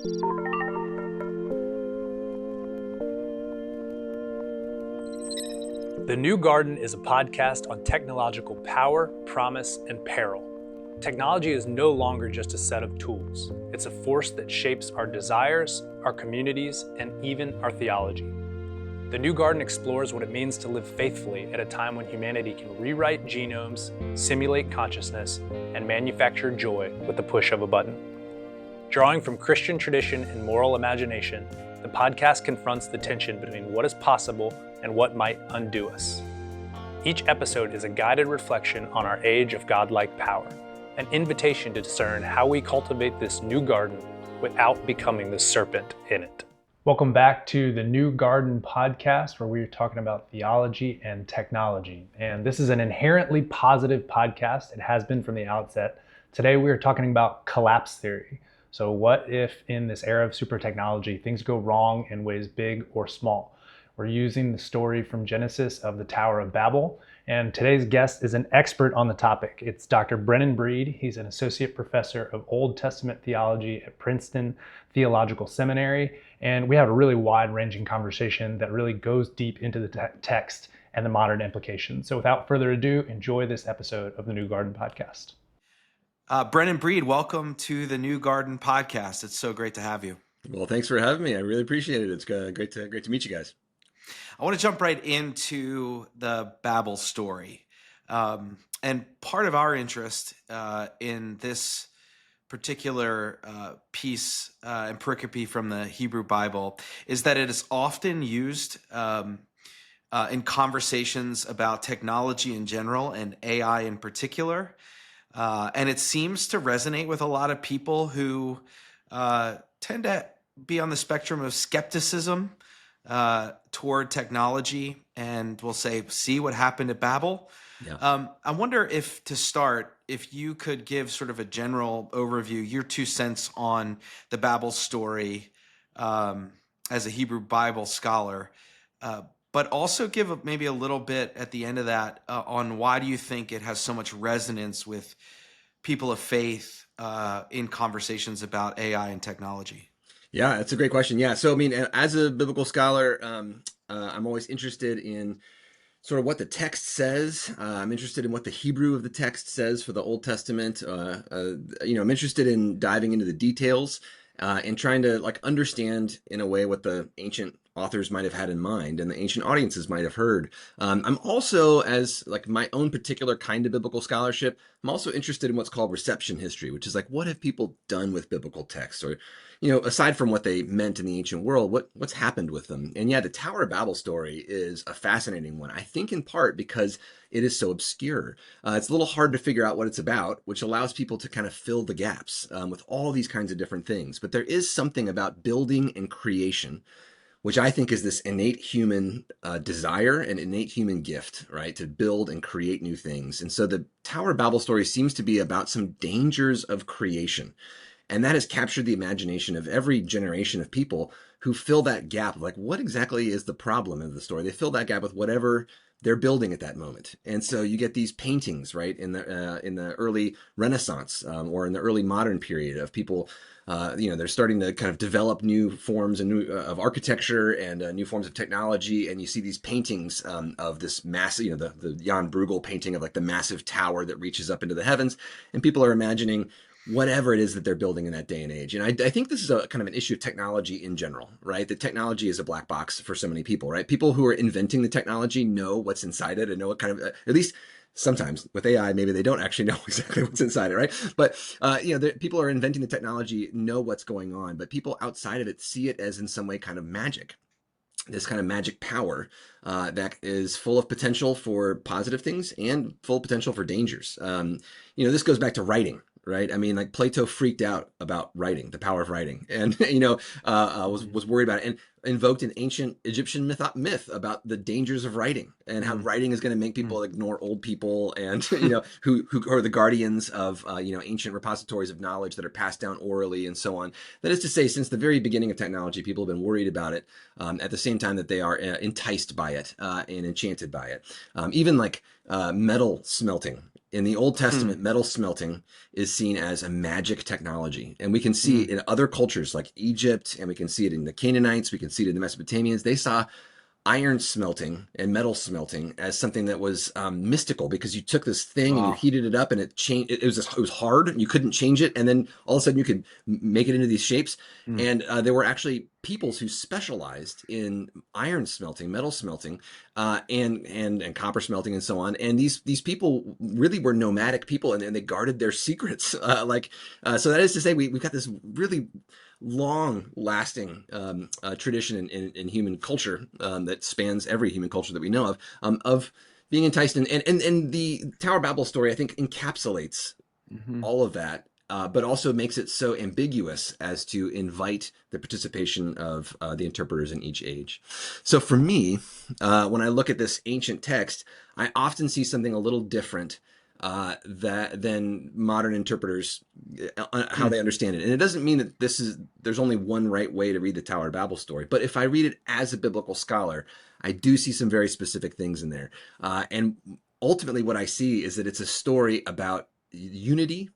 The New Garden is a podcast on technological power, promise, and peril. Technology is no longer just a set of tools. It's a force that shapes our desires, our communities, and even our theology. The New Garden explores what it means to live faithfully at a time when humanity can rewrite genomes, simulate consciousness, and manufacture joy with the push of a button. Drawing from Christian tradition and moral imagination, the podcast confronts the tension between what is possible and what might undo us. Each episode is a guided reflection on our age of godlike power, an invitation to discern how we cultivate this new garden without becoming the serpent in it. Welcome back to the New Garden podcast, where we're talking about theology and technology. And this is an inherently positive podcast. It has been from the outset. Today we are talking about collapse theory. So what if in this era of super technology, things go wrong in ways big or small? We're using the story from Genesis of the Tower of Babel, and today's guest is an expert on the topic. It's Dr. Brennan Breed. He's an associate professor of Old Testament theology at Princeton Theological Seminary, and we have a really wide-ranging conversation that really goes deep into the text and the modern implications. So without further ado, enjoy this episode of the New Garden podcast. Brennan Breed, welcome to the New Garden podcast. It's so great to have you. Well, thanks for having me. I really appreciate it. It's great to meet you guys. I want to jump right into the Babel story. And part of our interest in this particular piece and pericope from the Hebrew Bible is that it is often used in conversations about technology in general and AI in particular. And it seems to resonate with a lot of people who tend to be on the spectrum of skepticism toward technology, and we'll say, see what happened at Babel. Yeah. I wonder if you could give sort of a general overview, your 2 cents on the Babel story as a Hebrew Bible scholar, but also give maybe a little bit at the end of that on why do you think it has so much resonance with people of faith in conversations about AI and technology? Yeah, that's a great question. Yeah, so I mean, as a biblical scholar, I'm always interested in sort of what the text says. I'm interested in what the Hebrew of the text says for the Old Testament. I'm interested in diving into the details and trying to understand in a way what the ancient authors might have had in mind and the ancient audiences might have heard. I'm also, as my own particular kind of biblical scholarship, I'm also interested in what's called reception history, which is what have people done with biblical texts, or aside from what they meant in the ancient world, what's happened with them. And yeah, the Tower of Babel story is a fascinating one, I think in part because it is so obscure. It's a little hard to figure out what it's about, which allows people to kind of fill the gaps with all these kinds of different things. But there is something about building and creation, which I think is this innate human desire and innate human gift, right? To build and create new things. And so the Tower of Babel story seems to be about some dangers of creation. And that has captured the imagination of every generation of people who fill that gap. What exactly is the problem of the story? They fill that gap with whatever they're building at that moment. And so you get these paintings, right, in the early Renaissance or in the early modern period of people. They're starting to kind of develop new forms and of architecture and new forms of technology. And you see these paintings of this massive, the Jan Bruegel painting of the massive tower that reaches up into the heavens. And people are imagining whatever it is that they're building in that day and age. And I think this is a kind of an issue of technology in general, right? The technology is a black box for so many people, right? People who are inventing the technology know what's inside it and know what kind of, at least sometimes with AI, maybe they don't actually know exactly what's inside it, right? But, people are inventing the technology, know what's going on, but people outside of it see it as in some way kind of magic. This kind of magic power that is full of potential for positive things and full of potential for dangers. This goes back to writing, right? I mean, Plato freaked out about writing, the power of writing, and was worried about it, and invoked an ancient Egyptian myth about the dangers of writing and how writing is going to make people ignore old people and who are the guardians of ancient repositories of knowledge that are passed down orally and so on. That is to say, since the very beginning of technology, people have been worried about it at the same time that they are enticed by it and enchanted by it. Even metal smelting In the Old Testament, metal smelting is seen as a magic technology. And we can see it in other cultures like Egypt, and we can see it in the Canaanites, we can see it in the Mesopotamians. They saw iron smelting and metal smelting as something that was mystical, because you took this thing and you heated it up and it changed. It was hard and you couldn't change it, and then all of a sudden you could make it into these shapes. And there were actually peoples who specialized in iron smelting, metal smelting, and copper smelting, and so on. And these people really were nomadic people, and they guarded their secrets. So that is to say, we've got this really long-lasting tradition in human culture that spans every human culture that we know of being enticed. And the Tower of Babel story, I think, encapsulates all of that, but also makes it so ambiguous as to invite the participation of the interpreters in each age. So for me, when I look at this ancient text, I often see something a little different than modern interpreters, how they understand it. And it doesn't mean that there's only one right way to read the Tower of Babel story. But if I read it as a biblical scholar, I do see some very specific things in there. And ultimately what I see is that it's a story about unity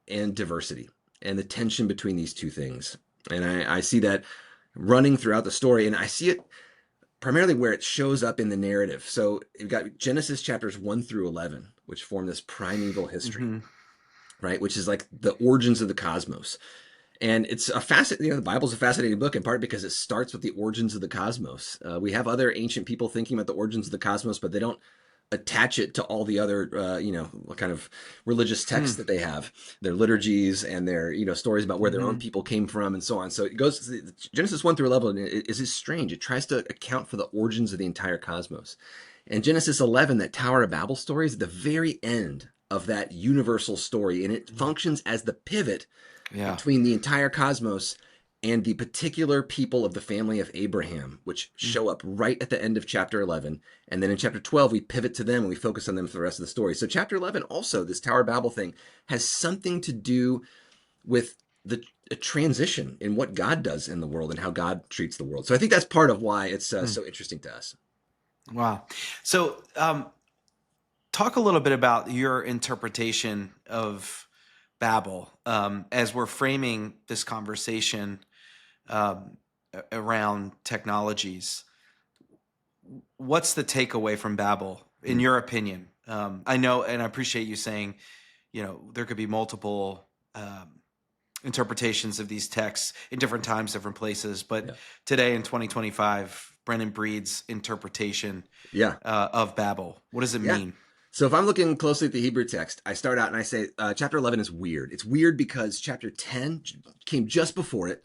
and diversity and the tension between these two things. And I see that running throughout the story, and I see it primarily where it shows up in the narrative. So you've got Genesis chapters 1 through 11, which form this primeval history, right? Which is like the origins of the cosmos. And it's a fascinating, the Bible's a fascinating book in part because it starts with the origins of the cosmos. We have other ancient people thinking about the origins of the cosmos, but they don't attach it to all the other, kind of religious texts that they have, their liturgies and their, stories about where their own people came from and so on. So it goes, Genesis 1 through 11 is strange. It tries to account for the origins of the entire cosmos. And Genesis 11, that Tower of Babel story, is at the very end of that universal story. And it functions as the pivot between the entire cosmos and the particular people of the family of Abraham, which show up right at the end of chapter 11. And then in chapter 12, we pivot to them and we focus on them for the rest of the story. So chapter 11 also, this Tower of Babel thing, has something to do with a transition in what God does in the world and how God treats the world. So I think that's part of why it's so interesting to us. Wow. So talk a little bit about your interpretation of Babel as we're framing this conversation around technologies. What's the takeaway from Babel, in your opinion? I know, and I appreciate you saying, there could be multiple interpretations of these texts in different times, different places. But today in 2025, Brennan Breed's interpretation of Babel, what does it mean? So if I'm looking closely at the Hebrew text, I start out and I say chapter 11 is weird. It's weird because chapter 10 came just before it,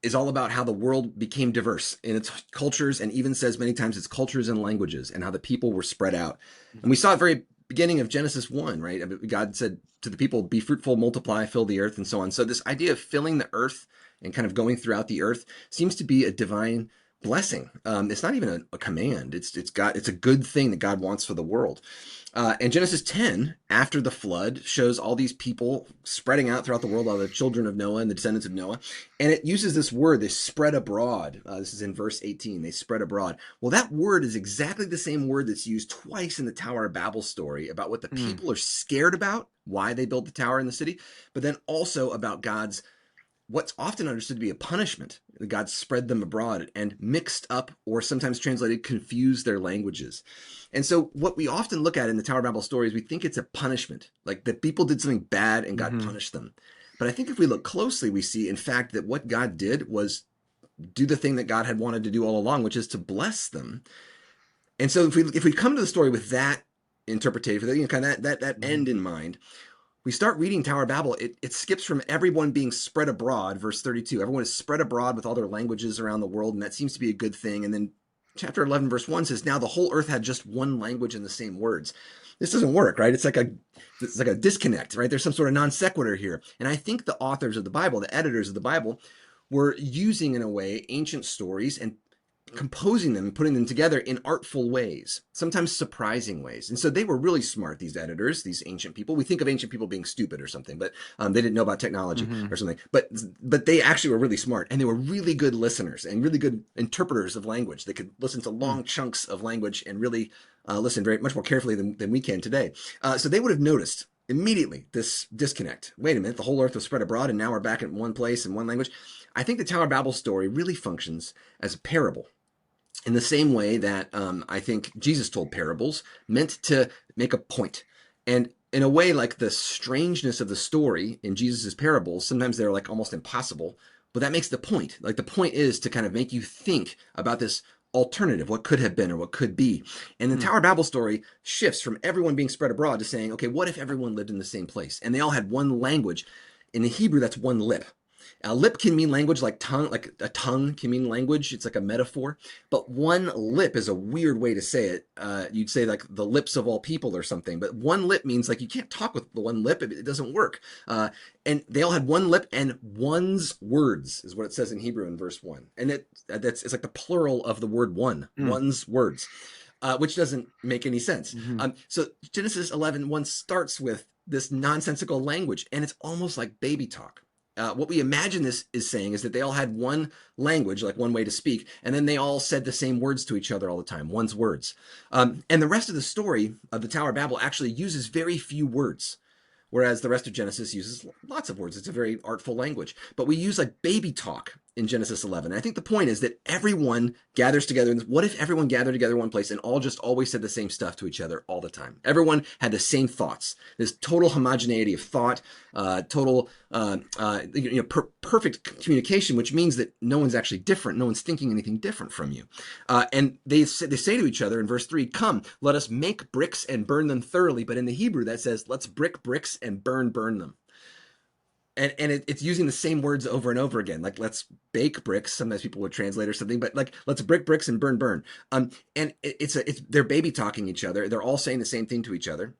is all about how the world became diverse in its cultures, and even says many times its cultures and languages, and how the people were spread out. And we saw at the very beginning of Genesis 1, right? I mean, God said to the people, be fruitful, multiply, fill the earth, and so on. So this idea of filling the earth and kind of going throughout the earth seems to be a divine blessing. It's not even a command. It's a good thing that God wants for the world. And Genesis 10, after the flood, shows all these people spreading out throughout the world, all the children of Noah and the descendants of Noah. And it uses this word, they spread abroad. This is in verse 18, they spread abroad. Well, that word is exactly the same word that's used twice in the Tower of Babel story about what the people are scared about, why they built the tower in the city, but then also about God's what's often understood to be a punishment. God spread them abroad and mixed up, or sometimes translated, confused their languages. And so what we often look at in the Tower of Babel story is we think it's a punishment, like that people did something bad and God punished them. But I think if we look closely, we see, in fact, that what God did was do the thing that God had wanted to do all along, which is to bless them. And so if we come to the story with that interpretation, kind of that end in mind, we start reading Tower of Babel, it skips from everyone being spread abroad, verse 32. Everyone is spread abroad with all their languages around the world, and that seems to be a good thing. And then chapter 11, verse 1 says, now the whole earth had just one language and the same words. This doesn't work, right? It's like a disconnect, right? There's some sort of non sequitur here. And I think the authors of the Bible, the editors of the Bible, were using, in a way, ancient stories and composing them and putting them together in artful ways, sometimes surprising ways. And so they were really smart, these editors, these ancient people. We think of ancient people being stupid or something, but they didn't know about technology or something. But they actually were really smart, and they were really good listeners and really good interpreters of language. They could listen to long chunks of language and really listen very much more carefully than we can today. So they would have noticed immediately this disconnect. Wait a minute, the whole earth was spread abroad and now we're back in one place in one language. I think the Tower of Babel story really functions as a parable in the same way that I think Jesus told parables, meant to make a point. And in a way, like the strangeness of the story in Jesus's parables, sometimes they're like almost impossible, but that makes the point. Like the point is to kind of make you think about this alternative, what could have been or what could be. And the Tower of Babel story shifts from everyone being spread abroad to saying, okay, what if everyone lived in the same place? And they all had one language. In the Hebrew, that's one lip. Lip can mean language, like tongue, like a tongue can mean language. It's like a metaphor. But one lip is a weird way to say it. You'd say like the lips of all people or something. But one lip means like you can't talk with the one lip. It doesn't work. And they all had one lip and one's words is what it says in Hebrew in verse 1. And it's like the plural of the word one, one's words, which doesn't make any sense. So Genesis 11:1 starts with this nonsensical language, and it's almost like baby talk. What we imagine this is saying is that they all had one language, like one way to speak, and then they all said the same words to each other all the time, one's words. And the rest of the story of the Tower of Babel actually uses very few words, whereas the rest of Genesis uses lots of words. It's a very artful language. But we use like baby talk in Genesis 11. I think the point is that everyone gathers together. What if everyone gathered together in one place and all just always said the same stuff to each other all the time? Everyone had the same thoughts. This total homogeneity of thought, total perfect communication, which means that no one's actually different. No one's thinking anything different from you. And they say to each other in verse 3, come, let us make bricks and burn them thoroughly. But in the Hebrew, that says, let's brick bricks and burn them. And it's using the same words over and over again. Like, let's bake bricks. Sometimes people would translate or something, but like, let's brick bricks and burn. And they're baby talking each other. They're all saying the same thing to each other.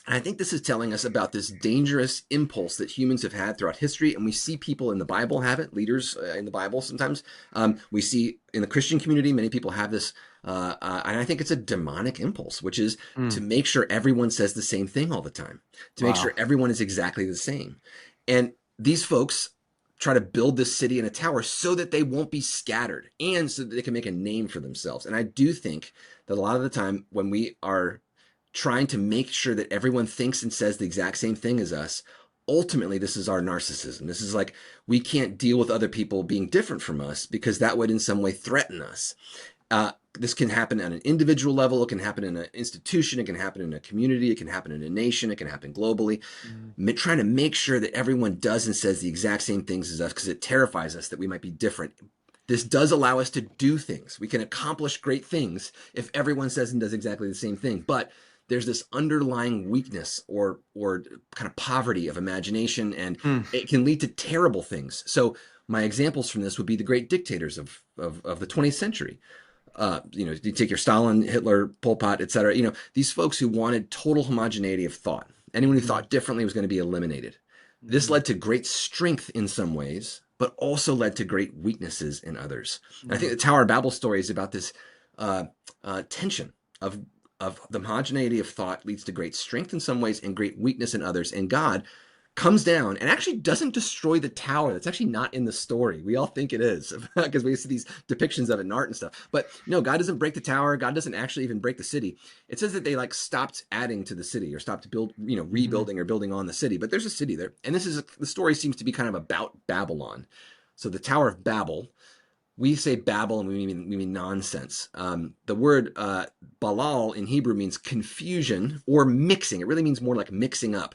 And I think this is telling us about this dangerous impulse that humans have had throughout history. And we see people in the Bible have it, leaders in the Bible sometimes. We see in the Christian community, many people have this. And I think it's a demonic impulse, which is to make sure everyone says the same thing all the time, to make sure everyone is exactly the same. And these folks try to build this city and a tower so that they won't be scattered and so that they can make a name for themselves. And I do think that a lot of the time when we are trying to make sure that everyone thinks and says the exact same thing as us, ultimately this is our narcissism. This is like, we can't deal with other people being different from us because that would in some way threaten us. This can happen at an individual level. It can happen in an institution. It can happen in a community. It can happen in a nation. It can happen globally. Trying to make sure that everyone does and says the exact same things as us because it terrifies us that we might be different. This does allow us to do things. We can accomplish great things if everyone says and does exactly the same thing. But there's this underlying weakness or kind of poverty of imagination, and it can lead to terrible things. So my examples from this would be the great dictators of the 20th century. You take your Stalin, Hitler, Pol Pot, etc. These folks who wanted total homogeneity of thought. Anyone who thought differently was going to be eliminated. This led to great strength in some ways, but also led to great weaknesses in others. And I think the Tower of Babel story is about this tension of the homogeneity of thought leads to great strength in some ways and great weakness in others. And God comes down and actually doesn't destroy the tower. That's actually not in the story. We all think it is because we see these depictions of it in art and stuff. But no, God doesn't break the tower. God doesn't actually even break the city. It says that they like stopped adding to the city or stopped rebuilding or building on the city. But there's a city there. And the story seems to be kind of about Babylon. So the Tower of Babel, we say Babel and we mean nonsense. The word balal in Hebrew means confusion or mixing. It really means more like mixing up.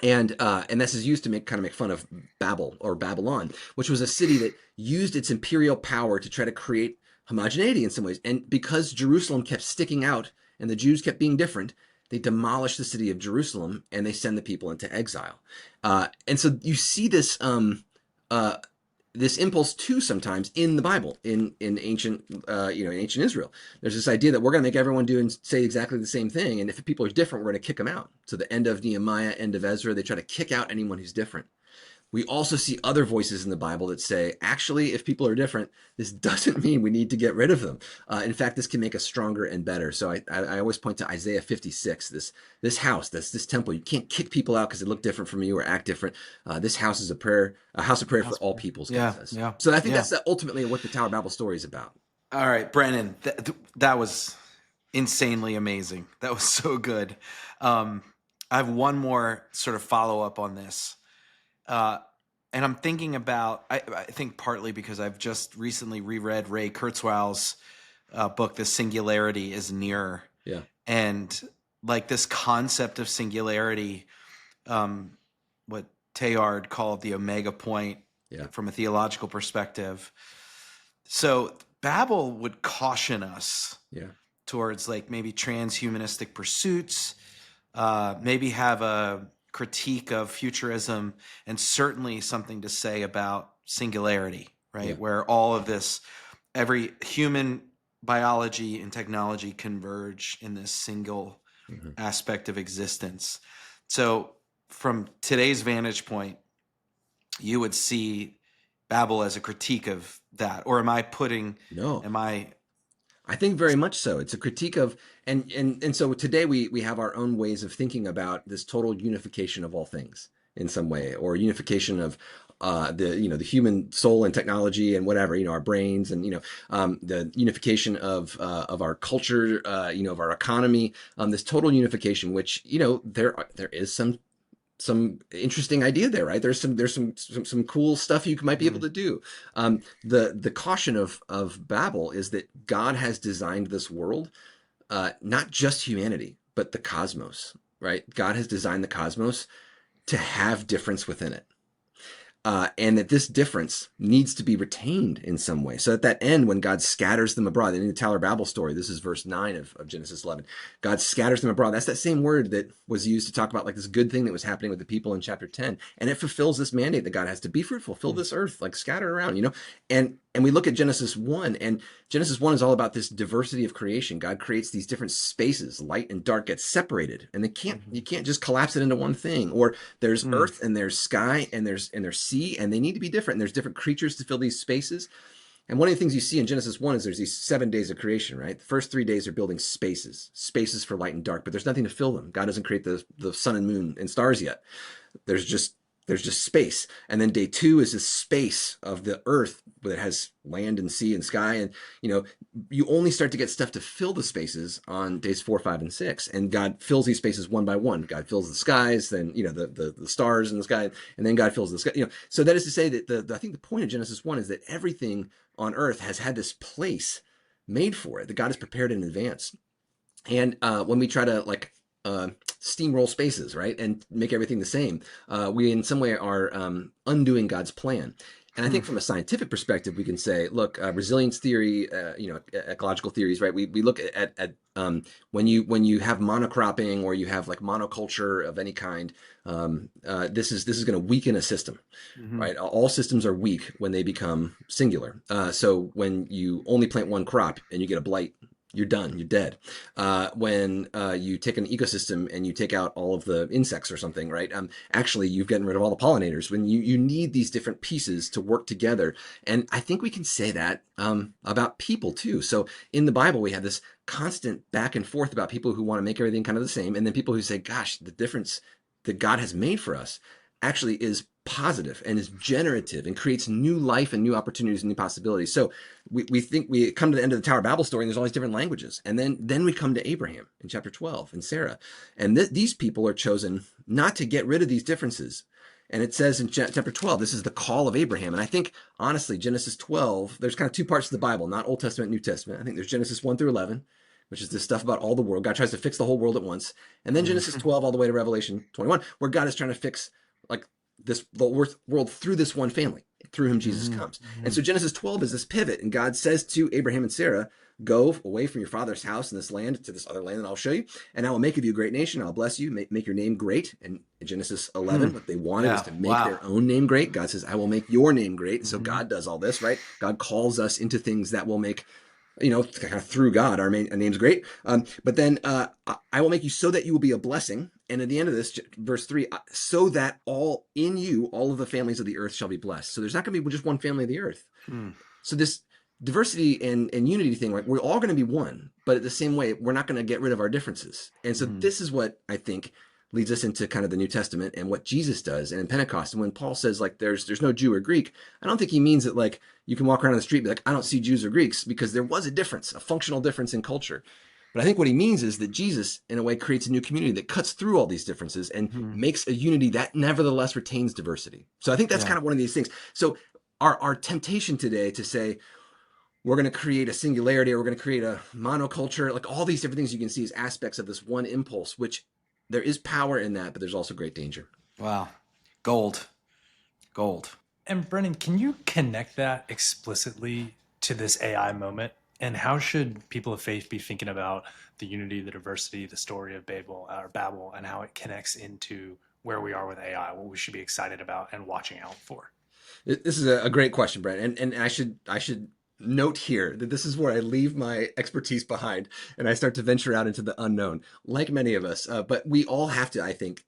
And this is used to make fun of Babel or Babylon, which was a city that used its imperial power to try to create homogeneity in some ways. And because Jerusalem kept sticking out and the Jews kept being different, they demolished the city of Jerusalem and they send the people into exile. And so you see this this impulse too sometimes in the Bible, in ancient ancient Israel. There's this idea that we're going to make everyone do and say exactly the same thing, and if people are different, we're going to kick them out. So the end of Nehemiah, end of Ezra, they try to kick out anyone who's different. We also see other voices in the Bible that say, actually, if people are different, this doesn't mean we need to get rid of them. In fact, this can make us stronger and better. So I always point to Isaiah 56, this house, this temple. You can't kick people out because they look different from you or act different. This house is a house of prayer for all peoples. God says. Yeah. So I think that's ultimately what the Tower of Babel story is about. All right, Brennan, that was insanely amazing. That was so good. I have one more sort of follow up on this. And I'm thinking about, I think partly because I've just recently reread Ray Kurzweil's book, The Singularity is Nearer. Yeah. And like this concept of singularity, what Teilhard called the omega point Yeah. from a theological perspective. So Babel would caution us Yeah. towards like maybe transhumanistic pursuits, maybe have a critique of futurism, and certainly something to say about singularity, right? Yeah. Where all of this, every human biology and technology converge in this single aspect of existence. So from today's vantage point, you would see Babel as a critique of that, or am I putting? No. Am I? I think very much so. It's a critique of, and so today we have our own ways of thinking about this total unification of all things in some way, or unification of the human soul and technology and whatever, our brains, and the unification of our culture, of our economy, this total unification, which there is some interesting idea there, right? There's some cool stuff you might be able to do. The caution of Babel is that God has designed this world, not just humanity, but the cosmos, right? God has designed the cosmos to have difference within it. And that this difference needs to be retained in some way. So at that end, when God scatters them abroad, in the Tower of Babel story, this is verse 9 of Genesis 11, God scatters them abroad. That's that same word that was used to talk about like this good thing that was happening with the people in chapter 10. And it fulfills this mandate that God has to be fruitful, fill this earth, like scatter around, and we look at Genesis 1, and Genesis 1 is all about this diversity of creation. God creates these different spaces, light and dark get separated, and you can't just collapse it into one thing. Or there's earth and there's sky and there's sea, and they need to be different. And there's different creatures to fill these spaces. And one of the things you see in Genesis 1 is there's these 7 days of creation, right? The first 3 days are building spaces for light and dark, but there's nothing to fill them. God doesn't create the sun and moon and stars yet. There's just space. And then day 2 is this space of the earth that has land and sea and sky. And, you only start to get stuff to fill the spaces on days 4, 5, and 6. And God fills these spaces one by one. God fills the skies, then, the stars in the sky, and then God fills the sky, So that is to say that I think the point of Genesis 1 is that everything on earth has had this place made for it, that God has prepared in advance. And when we try to steamroll spaces, right, and make everything the same, we in some way are undoing God's plan. And I think from a scientific perspective, we can say, look, resilience theory, ecological theories, right? We look at when you have monocropping, or you have like monoculture of any kind, this is going to weaken a system, right? All systems are weak when they become singular. So when you only plant one crop and you get a blight, you're done. You're dead. When you take an ecosystem and you take out all of the insects or something, right? Actually, you've gotten rid of all the pollinators. When you need these different pieces to work together, and I think we can say that about people too. So in the Bible, we have this constant back and forth about people who want to make everything kind of the same, and then people who say, "Gosh, the difference that God has made for us actually is positive and is generative and creates new life and new opportunities and new possibilities." So we think we come to the end of the Tower of Babel story, and there's all these different languages. And then we come to Abraham in chapter 12 and Sarah. And these people are chosen not to get rid of these differences. And it says in chapter 12, this is the call of Abraham. And I think, honestly, Genesis 12, there's kind of two parts to the Bible, not Old Testament, New Testament. I think there's Genesis 1 through 11, which is this stuff about all the world. God tries to fix the whole world at once. And then Genesis 12 all the way to Revelation 21, where God is trying to fix the world through this one family, through whom Jesus comes. And so Genesis 12 is this pivot, and God says to Abraham and Sarah, "Go away from your father's house in this land to this other land that I'll show you, and I will make of you a great nation. I'll bless you, make your name great." And in Genesis 11, what they wanted is to make their own name great. God says, "I will make your name great." So God does all this, right? God calls us into things that will make, kind of through God, our name's great. But then I will make you so that you will be a blessing. And at the end of this, verse 3, so that all of the families of the earth shall be blessed. So there's not going to be just one family of the earth. So this diversity and unity thing, like we're all going to be one, but at the same way, we're not going to get rid of our differences. And so this is what I think leads us into kind of the New Testament and what Jesus does. And in Pentecost, and when Paul says like there's no Jew or Greek, I don't think he means that like you can walk around the street and be like, I don't see Jews or Greeks, because there was a difference, a functional difference in culture. But I think what he means is that Jesus, in a way, creates a new community that cuts through all these differences and Hmm. makes a unity that nevertheless retains diversity. So I think that's Yeah. kind of one of these things. So our temptation today to say, we're going to create a singularity or we're going to create a monoculture, like all these different things you can see as aspects of this one impulse, which there is power in that, but there's also great danger. Wow. Gold. Gold. And Brennan, can you connect that explicitly to this AI moment? And how should people of faith be thinking about the unity, the diversity, the story of Babel, and how it connects into where we are with AI, what we should be excited about and watching out for? This is a great question, Brent, and I should note here that this is where I leave my expertise behind and I start to venture out into the unknown, like many of us. But we all have to, I think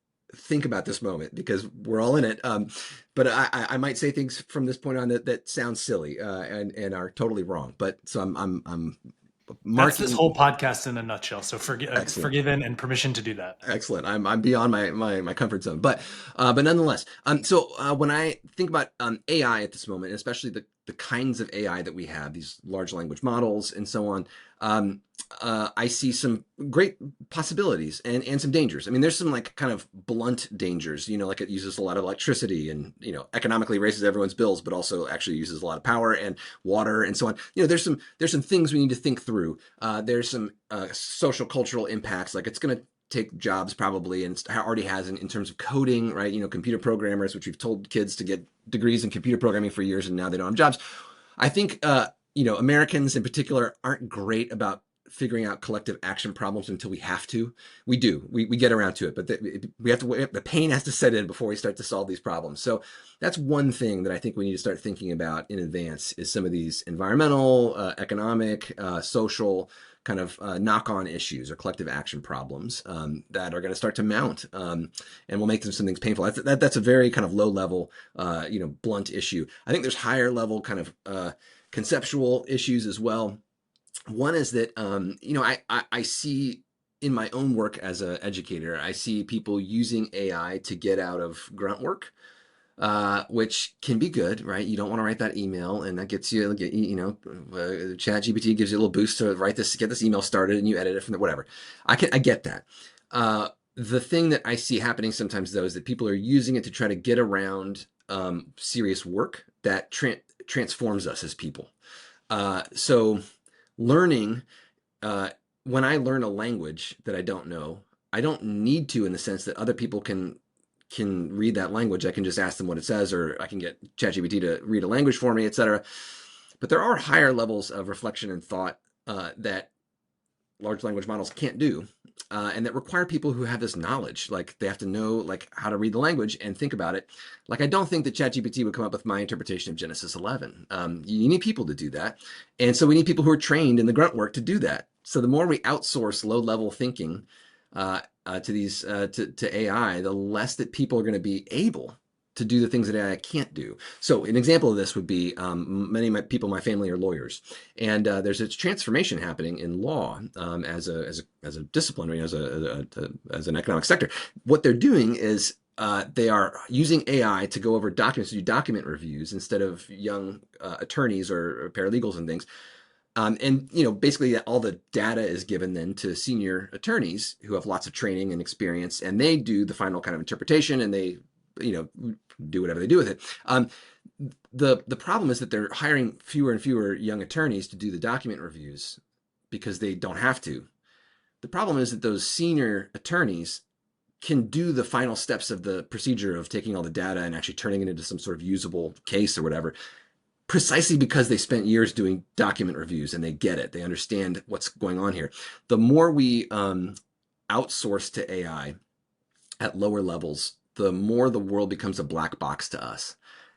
about this moment because we're all in it. But I might say things from this point on that sound silly and are totally wrong. But so I'm That's this marking. whole podcast in a nutshell. So Excellent. forgiven and permission to do that. Excellent. I'm beyond my comfort zone, but nonetheless. So when I think about AI at this moment, and especially the kinds of AI that we have, these large language models and so on, I see some great possibilities and some dangers. I mean, there's some like kind of blunt dangers. Like it uses a lot of electricity and economically raises everyone's bills, but also actually uses a lot of power and water and so on. There's some things we need to think through. There's some social cultural impacts, like it's going to take jobs probably, and it already has in terms of coding, right? Computer programmers, which we've told kids to get degrees in computer programming for years, and now they don't have jobs. I think Americans in particular aren't great about figuring out collective action problems until we have to. We do. We get around to it, but we have to. The pain has to set in before we start to solve these problems. So that's one thing that I think we need to start thinking about in advance is some of these environmental, economic, social kind of knock-on issues or collective action problems that are going to start to mount and will make some things painful. That's a very kind of low-level, blunt issue. I think there's higher-level kind of conceptual issues as well. One is that, I see in my own work as an educator, I see people using AI to get out of grunt work, which can be good, right? You don't want to write that email, and that gets you, ChatGPT gives you a little boost to get this email started, and you edit it from whatever. I get that. The thing that I see happening sometimes, though, is that people are using it to try to get around serious work that transforms us as people. So learning, when I learn a language that I don't know, I don't need to in the sense that other people can read that language. I can just ask them what it says, or I can get ChatGPT to read a language for me, etc. But there are higher levels of reflection and thought that large language models can't do, and that require people who have this knowledge. Like they have to know like how to read the language and think about it. Like I don't think that ChatGPT would come up with my interpretation of Genesis 11. You need people to do that, and so we need people who are trained in the grunt work to do that. So the more we outsource low-level thinking to these to AI, the less that people are going to be able to do the things that AI can't do. So an example of this would be many of my people in my family are lawyers, and there's a transformation happening in law as a discipline, as an economic sector. What they're doing is they are using AI to go over documents, to do document reviews instead of young attorneys or paralegals and things. And basically all the data is given then to senior attorneys who have lots of training and experience, and they do the final kind of interpretation, and they do whatever they do with it. The problem is that they're hiring fewer and fewer young attorneys to do the document reviews because they don't have to. The problem is that those senior attorneys can do the final steps of the procedure of taking all the data and actually turning it into some sort of usable case or whatever, precisely because they spent years doing document reviews and they get it. They understand what's going on here. The more we outsource to AI at lower levels, the more the world becomes a black box to us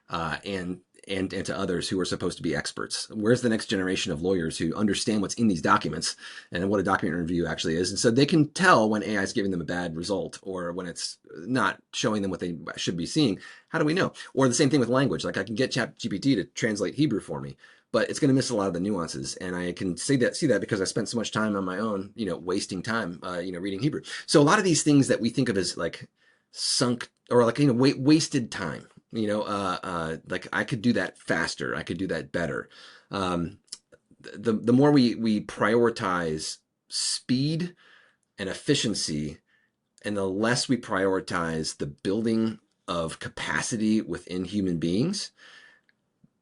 and to others who are supposed to be experts. Where's the next generation of lawyers who understand what's in these documents and what a document review actually is? And so they can tell when AI is giving them a bad result or when it's not showing them what they should be seeing. How do we know? Or the same thing with language. Like I can get ChatGPT to translate Hebrew for me, but it's going to miss a lot of the nuances. And I can see that because I spent so much time on my own, wasting time, reading Hebrew. So a lot of these things that we think of as like sunk or like, wasted time, like I could do that faster. I could do that better. The more we prioritize speed and efficiency, and the less we prioritize the building of capacity within human beings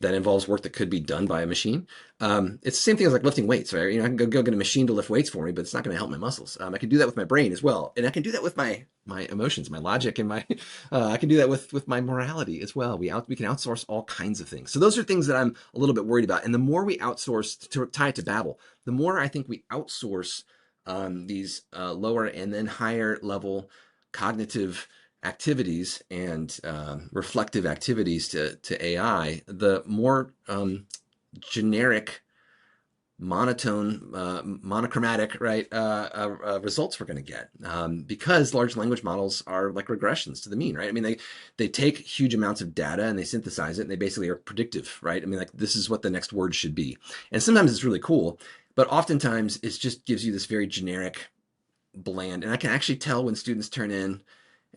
that involves work that could be done by a machine. It's the same thing as like lifting weights, right? I can go get a machine to lift weights for me, but it's not going to help my muscles. I can do that with my brain as well, and I can do that with my emotions, my logic, and my I can do that with my morality as well. We can outsource all kinds of things. So those are things that I'm a little bit worried about. And the more we outsource, to tie it to Babel, the more I think we outsource these lower and then higher level cognitive activities and reflective activities to AI, the more generic, monotone, monochromatic, right, results we're going to get, because large language models are like regressions to the mean, right? I mean, they take huge amounts of data and they synthesize it, and they basically are predictive, right? I mean, like, this is what the next word should be, and sometimes it's really cool, but oftentimes it just gives you this very generic, bland, and I can actually tell when students turn in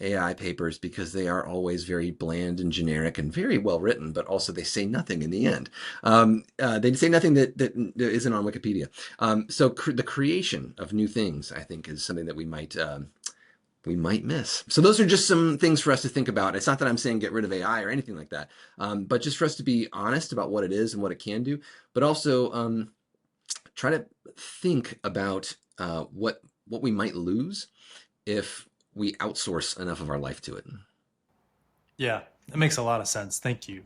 AI papers because they are always very bland and generic and very well written, but also they say nothing in the end. They say nothing that isn't on Wikipedia. So the creation of new things, I think, is something that we might miss. So those are just some things for us to think about. It's not that I'm saying get rid of AI or anything like that, but just for us to be honest about what it is and what it can do, but also try to think about what we might lose if we outsource enough of our life to it. Yeah, that makes a lot of sense. Thank you.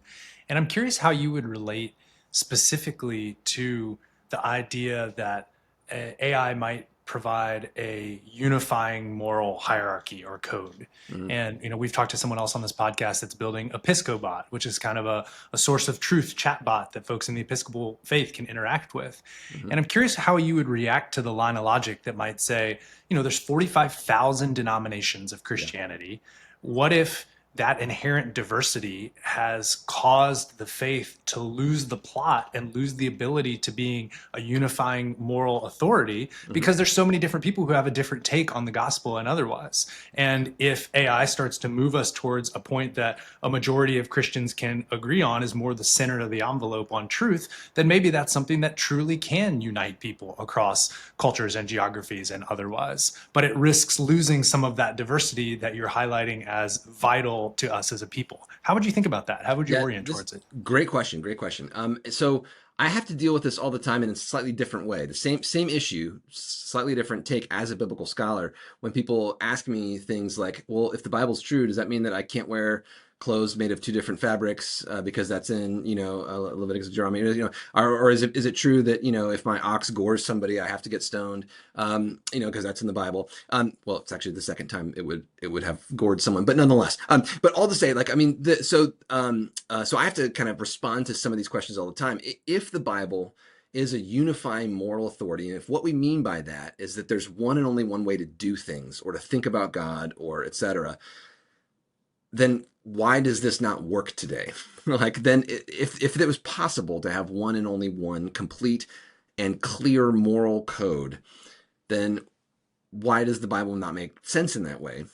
And I'm curious how you would relate specifically to the idea that AI might provide a unifying moral hierarchy or code. Mm-hmm. And we've talked to someone else on this podcast that's building Episcobot, which is kind of a source of truth chatbot that folks in the Episcopal faith can interact with. Mm-hmm. And I'm curious how you would react to the line of logic that might say, there's 45,000 denominations of Christianity. What if that inherent diversity has caused the faith to lose the plot and lose the ability to being a unifying moral authority because there's so many different people who have a different take on the gospel and otherwise. And if AI starts to move us towards a point that a majority of Christians can agree on is more the center of the envelope on truth, then maybe that's something that truly can unite people across cultures and geographies and otherwise. But it risks losing some of that diversity that you're highlighting as vital to us as a people. How would you think about that? How would you orient towards it? Great question. So I have to deal with this all the time in a slightly different way. The same issue, slightly different take as a biblical scholar. When people ask me things like, well, if the Bible's true, does that mean that I can't wear clothes made of two different fabrics because that's in Leviticus, Deuteronomy, or is it true that if my ox gores somebody I have to get stoned because that's in the Bible? Well, it's actually the second time it would have gored someone, but nonetheless, but all to say, so I have to kind of respond to some of these questions all the time. If the Bible is a unifying moral authority, and if what we mean by that is that there's one and only one way to do things or to think about God or etc., then why does this not work today? Then if it was possible to have one and only one complete and clear moral code, then why does the Bible not make sense in that way?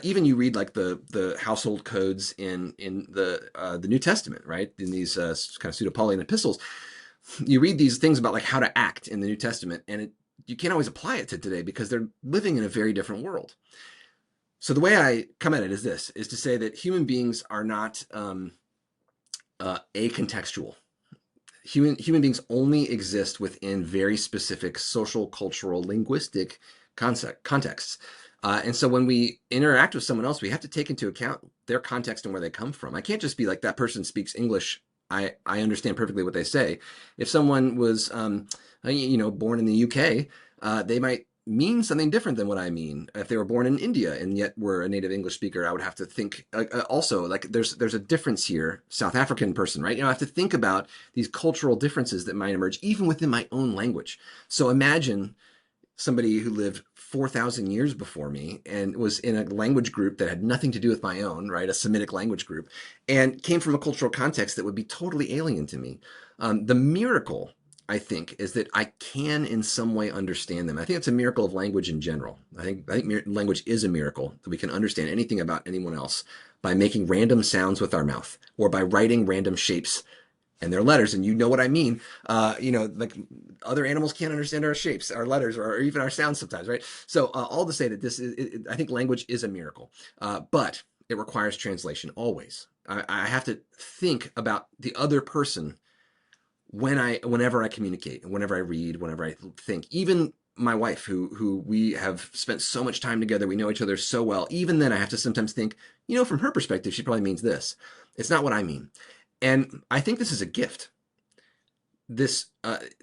Even you read like the household codes in the New Testament, right? In these kind of pseudo-Pauline epistles, you read these things about like how to act in the New Testament, and you can't always apply it to today because they're living in a very different world. So the way I come at it is to say that human beings are not acontextual. Human beings only exist within very specific social, cultural, linguistic contexts. And so when we interact with someone else, we have to take into account their context and where they come from. I can't just be like, that person speaks English, I understand perfectly what they say. If someone was born in the UK, they might mean something different than what I mean. If they were born in India and yet were a native English speaker, I would have to think also like there's a difference here. South African person, right? I have to think about these cultural differences that might emerge even within my own language. So imagine somebody who lived 4,000 years before me and was in a language group that had nothing to do with my own, right? A Semitic language group, and came from a cultural context that would be totally alien to me. The miracle, I think, is that I can in some way understand them. I think it's a miracle of language in general. I think language is a miracle, that we can understand anything about anyone else by making random sounds with our mouth or by writing random shapes and they're letters, and you know what I mean. Like other animals can't understand our shapes, our letters, or even our sounds sometimes, right? So all to say that I think language is a miracle, but it requires translation always. I have to think about the other person whenever I communicate, whenever I read, whenever I think. Even my wife, who we have spent so much time together, we know each other so well. Even then, I have to sometimes think, from her perspective, she probably means this. It's not what I mean, and I think this is a gift. This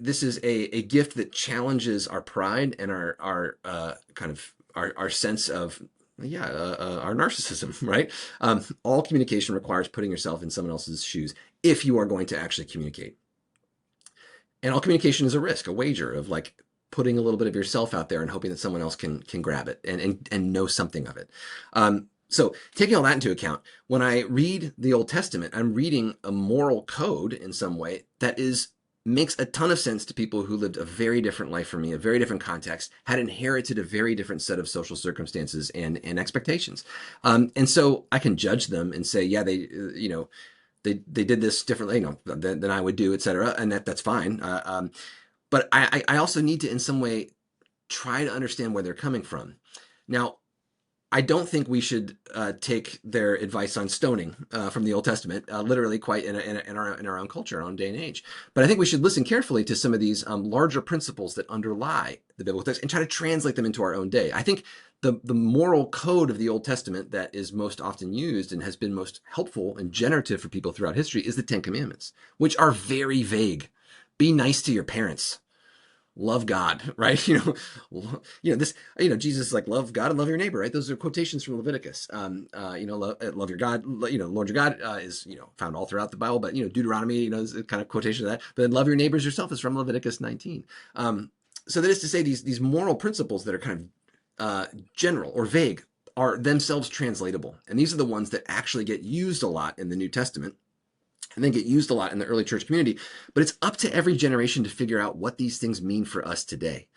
is a gift that challenges our pride and our kind of our sense of our narcissism, right? All communication requires putting yourself in someone else's shoes if you are going to actually communicate. And all communication is a risk, a wager of like putting a little bit of yourself out there and hoping that someone else can grab it and know something of it. So taking all that into account, when I read the Old Testament, I'm reading a moral code in some way that makes a ton of sense to people who lived a very different life from me, a very different context, had inherited a very different set of social circumstances and expectations. And so I can judge them and say, yeah, they did this differently, than I would do, et cetera, and that's fine. But I also need to, in some way, try to understand where they're coming from. Now, I don't think we should take their advice on stoning from the Old Testament literally quite in our own culture, our own day and age. But I think we should listen carefully to some of these larger principles that underlie the biblical text and try to translate them into our own day. I think the moral code of the Old Testament that is most often used and has been most helpful and generative for people throughout history is the Ten Commandments, which are very vague. Be nice to your parents. Love God, right? Jesus is like, love God and love your neighbor, right? Those are quotations from Leviticus. Love your God, Lord your God is, found all throughout the Bible, but, Deuteronomy, is a kind of quotation of that. But then love your neighbors yourself is from Leviticus 19. So that is to say these moral principles that are kind of general or vague are themselves translatable. And these are the ones that actually get used a lot in the New Testament. And then get used a lot in the early church community, but it's up to every generation to figure out what these things mean for us today.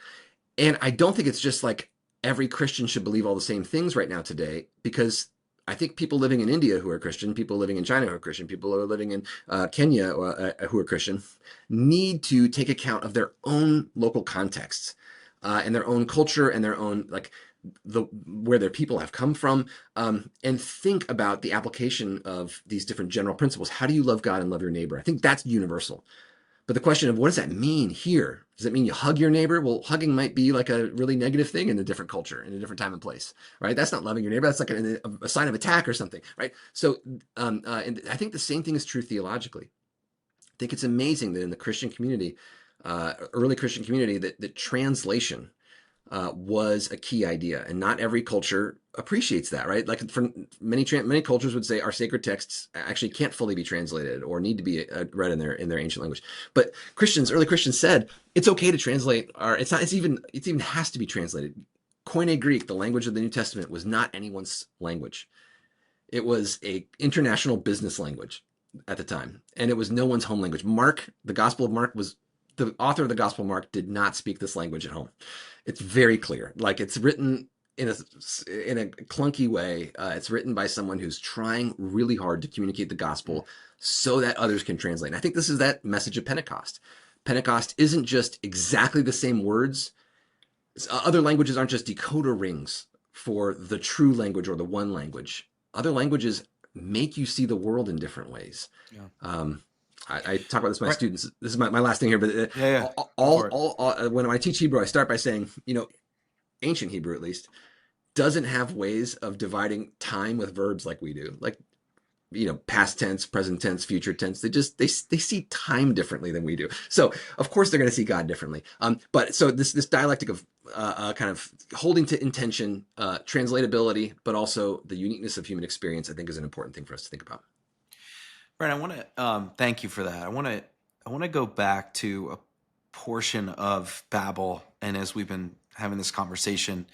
And I don't think it's just like every Christian should believe all the same things right now today, because I think people living in India who are Christian, people living in China who are Christian, people who are living in Kenya who are Christian, need to take account of their own local contexts and their own culture and their own where their people have come from, and think about the application of these different general principles. How do you love God and love your neighbor? I think that's universal. But the question of what does that mean here? Does it mean you hug your neighbor? Well, hugging might be like a really negative thing in a different culture, in a different time and place, right? That's not loving your neighbor. That's like a sign of attack or something, right? So, and I think the same thing is true theologically. I think it's amazing that in the Christian community, early Christian community, that translation was a key idea, and not every culture appreciates that, right? Like for many cultures would say our sacred texts actually can't fully be translated or need to be read in their ancient language. But early Christians said it's okay to translate, or it even has to be translated. Koine Greek, the language of the New Testament, was not anyone's language. It was a international business language at the time, and it was no one's home language. Mark, the Gospel of Mark, was the author of the Gospel of Mark did not speak this language at home. It's very clear. Like, it's written in a clunky way. It's written by someone who's trying really hard to communicate the gospel so that others can translate. And I think this is that message of Pentecost. Pentecost isn't just exactly the same words. Other languages aren't just decoder rings for the true language or the one language. Other languages make you see the world in different ways. Yeah. I talk about this with my students. This is my last thing here, but when I teach Hebrew, I start by saying, ancient Hebrew at least doesn't have ways of dividing time with verbs like we do. Like, past tense, present tense, future tense. They see time differently than we do. So of course they're going to see God differently. But so this dialectic of kind of holding to intention, translatability, but also the uniqueness of human experience, I think is an important thing for us to think about. Brent, I want to thank you for that. I want to go back to a portion of Babel, and as we've been having this conversation,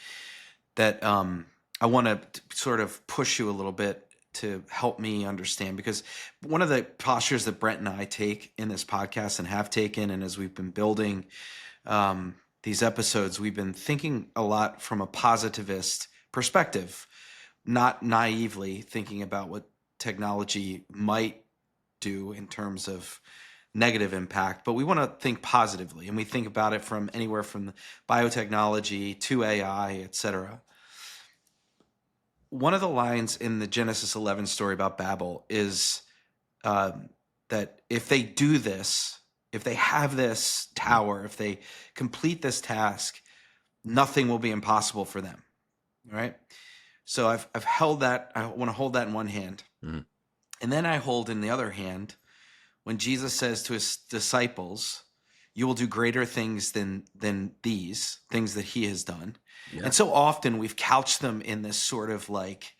that I want to sort of push you a little bit to help me understand, because one of the postures that Brent and I take in this podcast and have taken, and as we've been building these episodes, we've been thinking a lot from a positivist perspective, not naively thinking about what technology might do in terms of negative impact, but we want to think positively, and we think about it from anywhere from biotechnology to AI, etc. One of the lines in the Genesis 11 story about Babel is that if they do this, if they have this tower, if they complete this task, nothing will be impossible for them. Right? So I've held that. I want to hold that in one hand, Mm-hmm. and then I hold in the other hand when Jesus says to his disciples, "You will do greater things than these things that he has done." Yeah. And so often we've couched them in this sort of like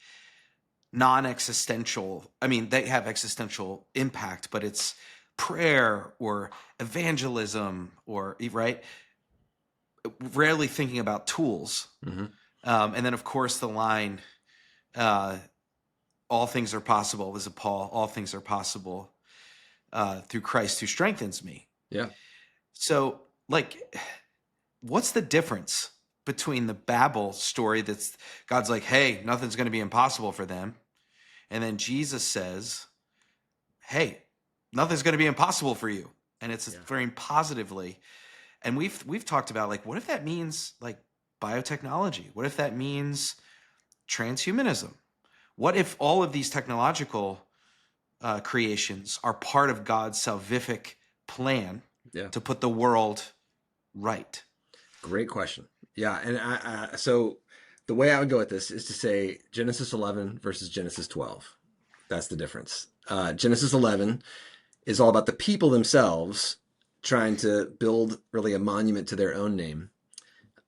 non-existential. I mean, they have existential impact, but it's prayer or evangelism or right. Rarely thinking about tools. Mm-hmm. And then, of course, the line, all things are possible, is a Paul, all things are possible through Christ who strengthens me. Yeah. So, like, what's the difference between the Babel story that's God's like, hey, nothing's going to be impossible for them, and then Jesus says, hey, nothing's going to be impossible for you, and it's very positively. And we've talked about, like, what if that means like biotechnology? What if that means transhumanism? What if all of these technological creations are part of God's salvific plan to put the world right? Great question. Yeah, and so the way I would go at this is to say Genesis 11 versus Genesis 12. That's the difference. Genesis 11 is all about the people themselves trying to build really a monument to their own name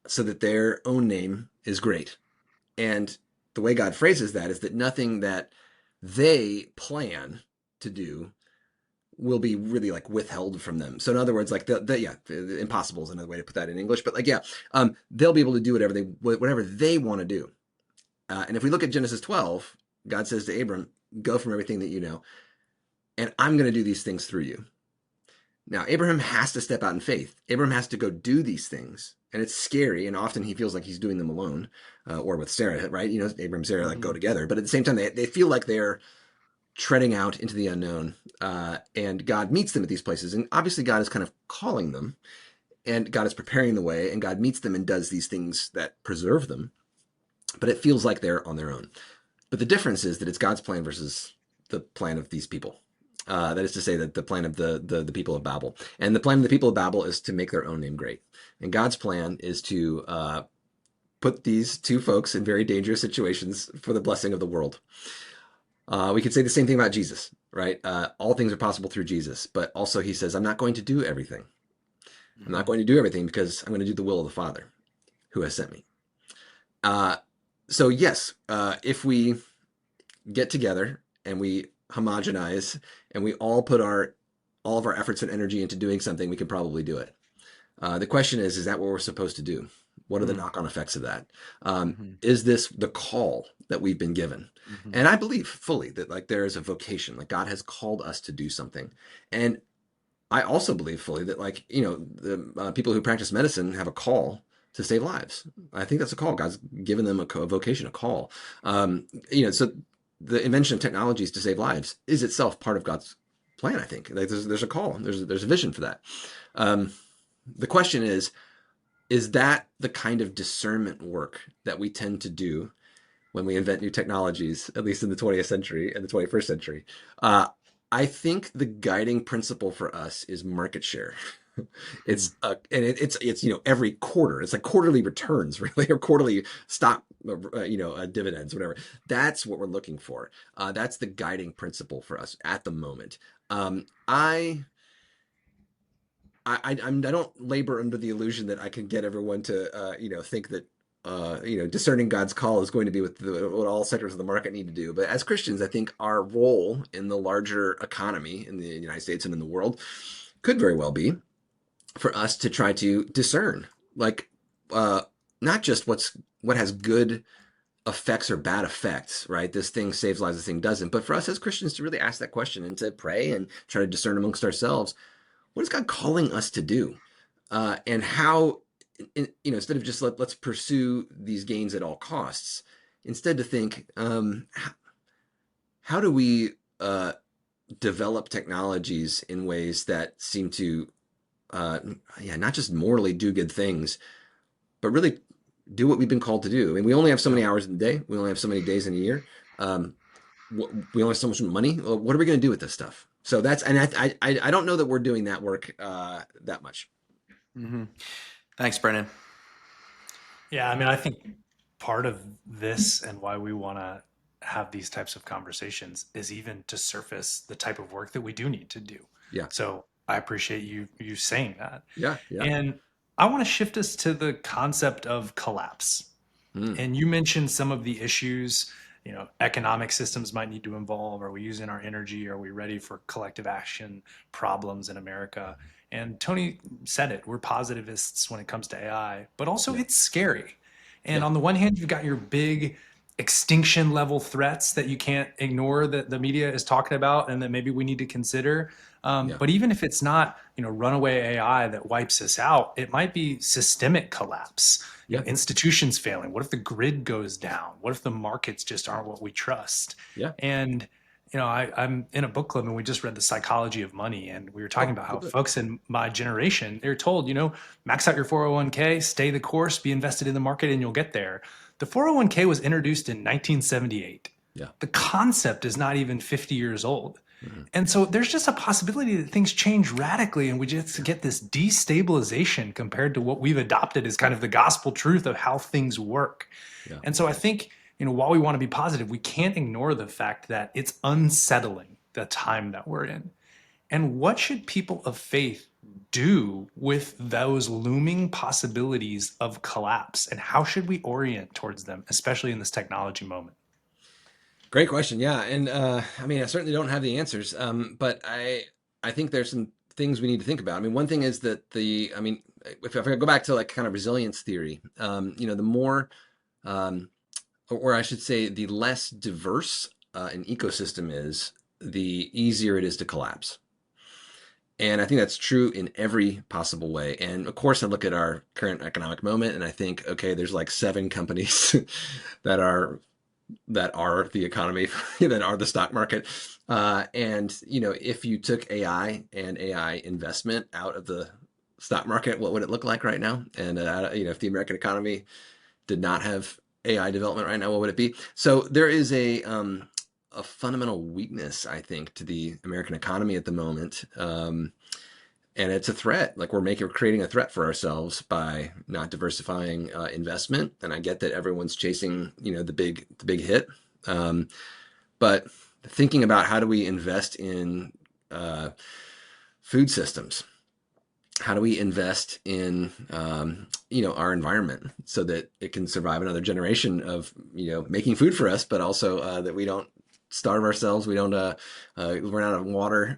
so that their own name is great. And the way God phrases that is that nothing that they plan to do will be really like withheld from them. So in other words, like the impossible is another way to put that in English, but like, they'll be able to do whatever they want to do. And if we look at Genesis 12, God says to Abram, go from everything that you know, and I'm going to do these things through you. Now, Abraham has to step out in faith. Abraham has to go do these things, and it's scary, and often he feels like he's doing them alone, or with Sarah, right? You know, Abraham and Sarah like go together, but at the same time, they feel like they're treading out into the unknown, and God meets them at these places, and obviously God is kind of calling them, and God is preparing the way, and God meets them and does these things that preserve them, but it feels like they're on their own. But the difference is that it's God's plan versus the plan of these people. That is to say that the plan of the people of Babel. And the plan of the people of Babel is to make their own name great. And God's plan is to put these two folks in very dangerous situations for the blessing of the world. We could say the same thing about Jesus, right? All things are possible through Jesus. But also he says, I'm not going to do everything. I'm not going to do everything because I'm going to do the will of the Father who has sent me. So yes, if we get together and we homogenize and we all put all of our efforts and energy into doing something, we can probably do it. The question is that what we're supposed to do? What are the knock-on effects of that? Is this the call that we've been given? And I believe fully that like there is a vocation, like God has called us to do something. And I also believe fully that like, you know, the people who practice medicine have a call to save lives. I think that's a call. God's given them a vocation, a call. You know, so the invention of technologies to save lives is itself part of God's plan. I think like there's a call, there's a vision for that. The question is that the kind of discernment work that we tend to do when we invent new technologies, at least in the 20th century and the 21st century? I think the guiding principle for us is market share. It's you know, every quarter, it's like quarterly returns really, or quarterly stock, dividends, whatever. That's what we're looking for. That's the guiding principle for us at the moment. I don't labor under the illusion that I can get everyone to think that discerning God's call is going to be what all sectors of the market need to do. But as Christians, I think our role in the larger economy in the United States and in the world could very well be for us to try to discern, like, not just what has good effects or bad effects, right? This thing saves lives, this thing doesn't. But for us as Christians to really ask that question and to pray and try to discern amongst ourselves, what is God calling us to do? And how, instead of just let's pursue these gains at all costs, instead to think, how do we develop technologies in ways that seem to, not just morally do good things, but really do what we've been called to do. I mean, we only have so Yeah. many hours in the day. We only have so many days in a year. Um, we only have so much money. What are we going to do with this stuff? So that's, and I don't know that we're doing that work that much. Mm-hmm. Thanks, Brennan. Yeah, I mean, I think part of this and why we want to have these types of conversations is even to surface the type of work that we do need to do. Yeah, So I appreciate you saying that. yeah, yeah. And I want to shift us to the concept of collapse. Mm, And you mentioned some of the issues, economic systems might need to evolve. Are we using our energy? Are we ready for collective action problems in America? And Tony said it, we're positivists when it comes to AI, but also yeah, it's scary. And yeah, on the one hand, you've got your big extinction level threats that you can't ignore that the media is talking about and that maybe we need to consider. yeah, But even if it's not, runaway AI that wipes us out, it might be systemic collapse. yeah, Institutions failing. What if the grid goes down? What if the markets just aren't what we trust? yeah. And I'm in a book club and we just read The Psychology of Money, and we were talking Oh, about how good book. folks in my generation, they're told, max out your 401k, stay the course, be invested in the market, and you'll get there. The 401k was introduced in 1978. Yeah. The concept is not even 50 years old. Mm-hmm. And so there's just a possibility that things change radically and we just get this destabilization compared to what we've adopted as kind of the gospel truth of how things work. Yeah. And so I think, while we want to be positive, we can't ignore the fact that it's unsettling the time that we're in. And what should people of faith do with those looming possibilities of collapse? And how should we orient towards them, especially in this technology moment? Great question. Yeah, and I mean, I certainly don't have the answers, but I think there's some things we need to think about. I mean, one thing is that I mean, if I go back to like kind of resilience theory, the more, or I should say, the less diverse an ecosystem is, the easier it is to collapse. And I think that's true in every possible way. And of course, I look at our current economic moment and I think, okay, there's like 7 companies that are the economy, that are the stock market. And if you took AI and AI investment out of the stock market, what would it look like right now? And if the American economy did not have AI development right now, what would it be? So there is a fundamental weakness, I think, to the American economy at the moment. And it's a threat. Like we're creating a threat for ourselves by not diversifying investment. And I get that everyone's chasing, the big hit. But thinking about how do we invest in food systems? How do we invest in, our environment so that it can survive another generation of, making food for us, but also that we don't starve ourselves. We don't run out of water.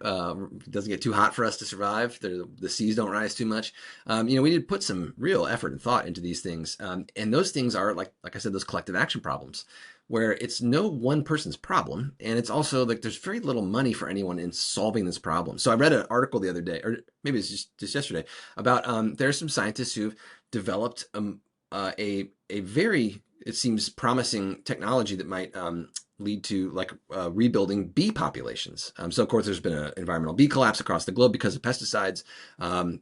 It doesn't get too hot for us to survive. The seas don't rise too much. We need to put some real effort and thought into these things. And those things are like I said, those collective action problems, where it's no one person's problem. And it's also like there's very little money for anyone in solving this problem. So I read an article the other day, or maybe it's just yesterday, about there's some scientists who've developed a very, it seems, promising technology that might lead to like rebuilding bee populations. So of course there's been an environmental bee collapse across the globe because of pesticides,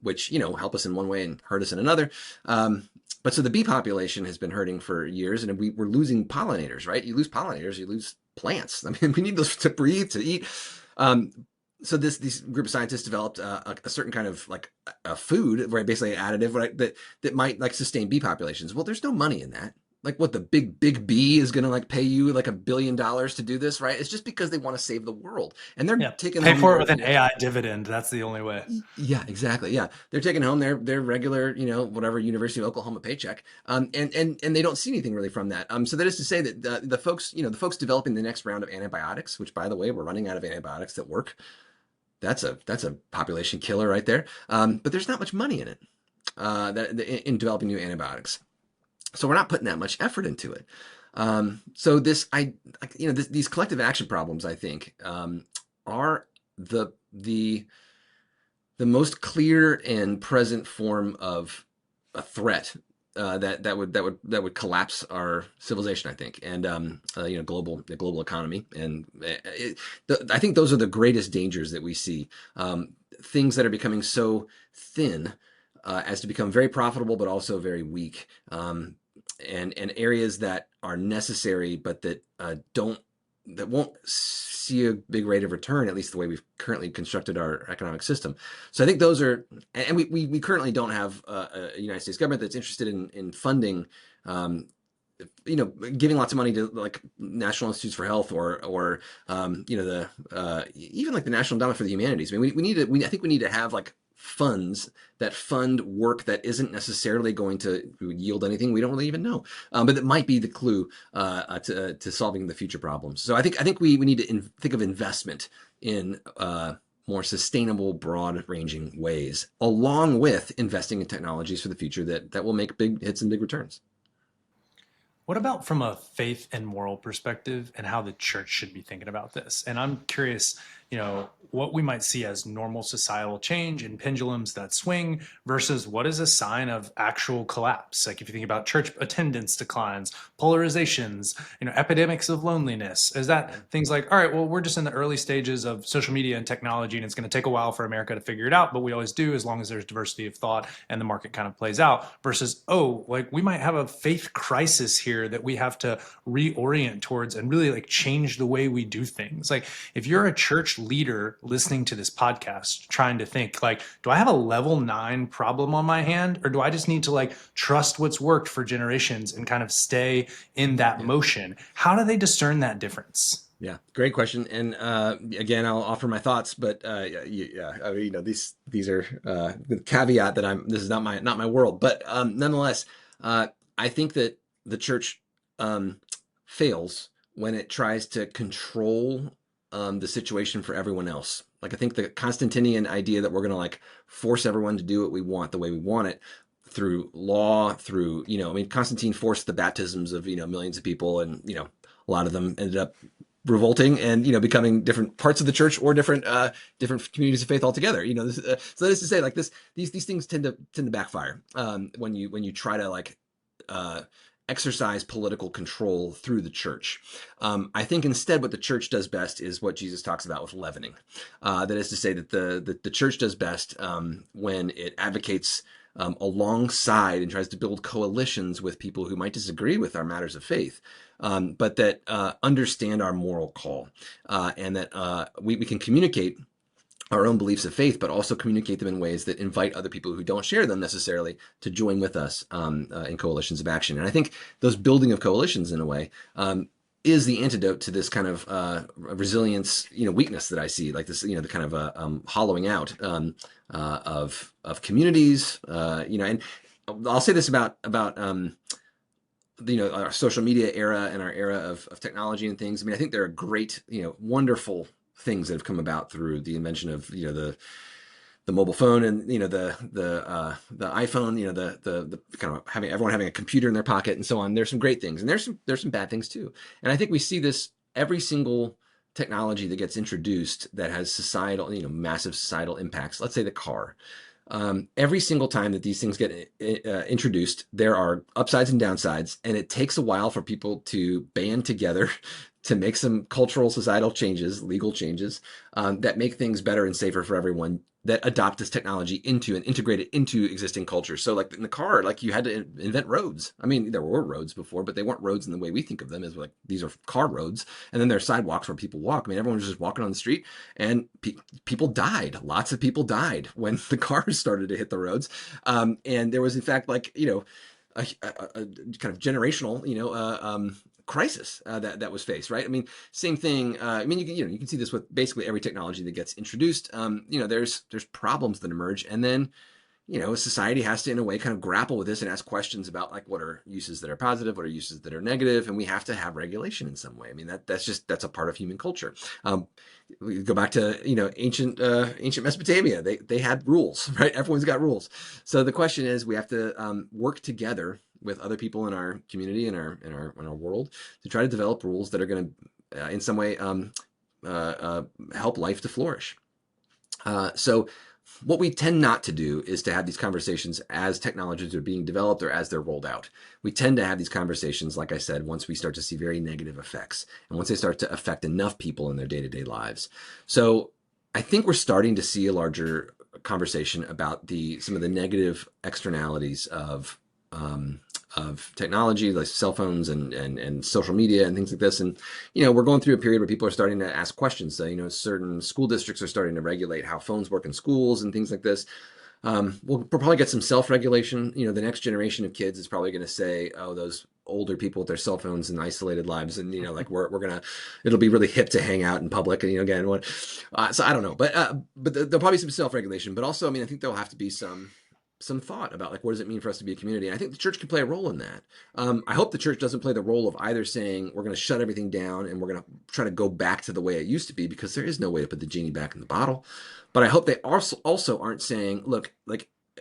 which help us in one way and hurt us in another. But so the bee population has been hurting for years, and we're losing pollinators, right? You lose pollinators, you lose plants. I mean, we need those to breathe, to eat. So this group of scientists developed a certain kind of like a food, right? Basically an additive, right? That might like sustain bee populations. Well, there's no money in that. Like what, the big bee is going to like pay you like $1 billion to do this, right? It's just because they want to save the world, and they're Yeah. taking Pay home for it their, with an AI dividend. That's the only way. yeah, exactly. Yeah, they're taking home their regular, whatever University of Oklahoma paycheck, and they don't see anything really from that. So that is to say that the folks, the folks developing the next round of antibiotics, which by the way, we're running out of antibiotics that work. That's a population killer right there. But there's not much money in it, in developing new antibiotics. So we're not putting that much effort into it. So these collective action problems, I think, are the most clear and present form of a threat that would collapse our civilization, I think, and the global economy, and I think those are the greatest dangers that we see. Things that are becoming so thin as to become very profitable, but also very weak, and areas that are necessary, but that won't see a big rate of return, at least the way we've currently constructed our economic system. So I think those are, and we currently don't have a United States government that's interested in funding, giving lots of money to like National Institutes for Health or even like the National Endowment for the Humanities. I mean, I think we need to have like funds that fund work that isn't necessarily going to yield anything. We don't really even know, but that might be the clue to solving the future problems. So I think we need to think of investment in more sustainable, broad-ranging ways, along with investing in technologies for the future that will make big hits and big returns. What about from a faith and moral perspective and how the church should be thinking about this? And I'm curious, what we might see as normal societal change and pendulums that swing versus what is a sign of actual collapse. Like if you think about church attendance declines, polarizations, epidemics of loneliness, is that things like, all right, well, we're just in the early stages of social media and technology, and it's going to take a while for America to figure it out, but we always do as long as there's diversity of thought and the market kind of plays out, versus, like we might have a faith crisis here that we have to reorient towards and really like change the way we do things. Like if you're a church leader listening to this podcast, trying to think like, do I have a level 9 problem on my hand, or do I just need to like trust what's worked for generations and kind of stay in that motion? How do they discern that difference? Yeah, great question. And again, I'll offer my thoughts, but these are the caveat that this is not my world, but nonetheless, I think that the church fails when it tries to control the situation for everyone else. Like I think the Constantinian idea that we're going to like force everyone to do what we want the way we want it through law, through Constantine forced the baptisms of millions of people, and a lot of them ended up revolting and becoming different parts of the church or different communities of faith altogether. So that is to say, like these things tend to backfire when you try to like exercise political control through the church. I think instead what the church does best is what Jesus talks about with leavening. That is to say that the church does best when it advocates alongside and tries to build coalitions with people who might disagree with our matters of faith, but that understand our moral call, and that we can communicate our own beliefs of faith, but also communicate them in ways that invite other people who don't share them necessarily to join with us in coalitions of action. And I think those building of coalitions in a way is the antidote to this kind of resilience, weakness that I see, like this, the kind of hollowing out of communities, and I'll say this about our social media era and our era of technology and things. I mean, I think there are great, wonderful things that have come about through the invention of the mobile phone and the iPhone, the kind of everyone having a computer in their pocket and so on. There's some great things, and there's some bad things too. And I think we see this every single technology that gets introduced that has societal, massive societal impacts. Let's say the car. Every single time that these things get introduced, there are upsides and downsides, and it takes a while for people to band together to make some cultural, societal changes, legal changes that make things better and safer for everyone, that adopt this technology into and integrate it into existing cultures. So like in the car, like you had to invent roads. I mean, there were roads before, but they weren't roads in the way we think of them as like, these are car roads. And then there are sidewalks where people walk. I mean, everyone was just walking on the street, and people died. Lots of people died when the cars started to hit the roads. And there was in fact like, a kind of generational, crisis that was faced, right? I mean, same thing. I mean, you can see this with basically every technology that gets introduced. There's problems that emerge, and then society has to in a way kind of grapple with this and ask questions about like what are uses that are positive, what are uses that are negative, and we have to have regulation in some way. I mean, that's a part of human culture. We go back to ancient Mesopotamia. They had rules, right? Everyone's got rules. So the question is, we have to work together with other people in our community, in our world, to try to develop rules that are going to, in some way, help life to flourish. So What we tend not to do is to have these conversations as technologies are being developed or as they're rolled out. We tend to have these conversations, like I said, once we start to see very negative effects and once they start to affect enough people in their day-to-day lives. So I think we're starting to see a larger conversation about some of the negative externalities of technology, like cell phones and social media and things like this. And, we're going through a period where people are starting to ask questions. So, certain school districts are starting to regulate how phones work in schools and things like this. We'll probably get some self-regulation. The next generation of kids is probably going to say, oh, those older people with their cell phones and isolated lives. And, like it'll be really hip to hang out in public. And, again, so I don't know, but there'll probably be some self-regulation, but also, I think there'll have to be some thought about what does it mean for us to be a community. And I think the church can play a role in that. I hope the church doesn't play the role of either saying we're going to shut everything down and we're going to try to go back to the way it used to be, because there is no way to put the genie back in the bottle. But I hope they also aren't saying, look,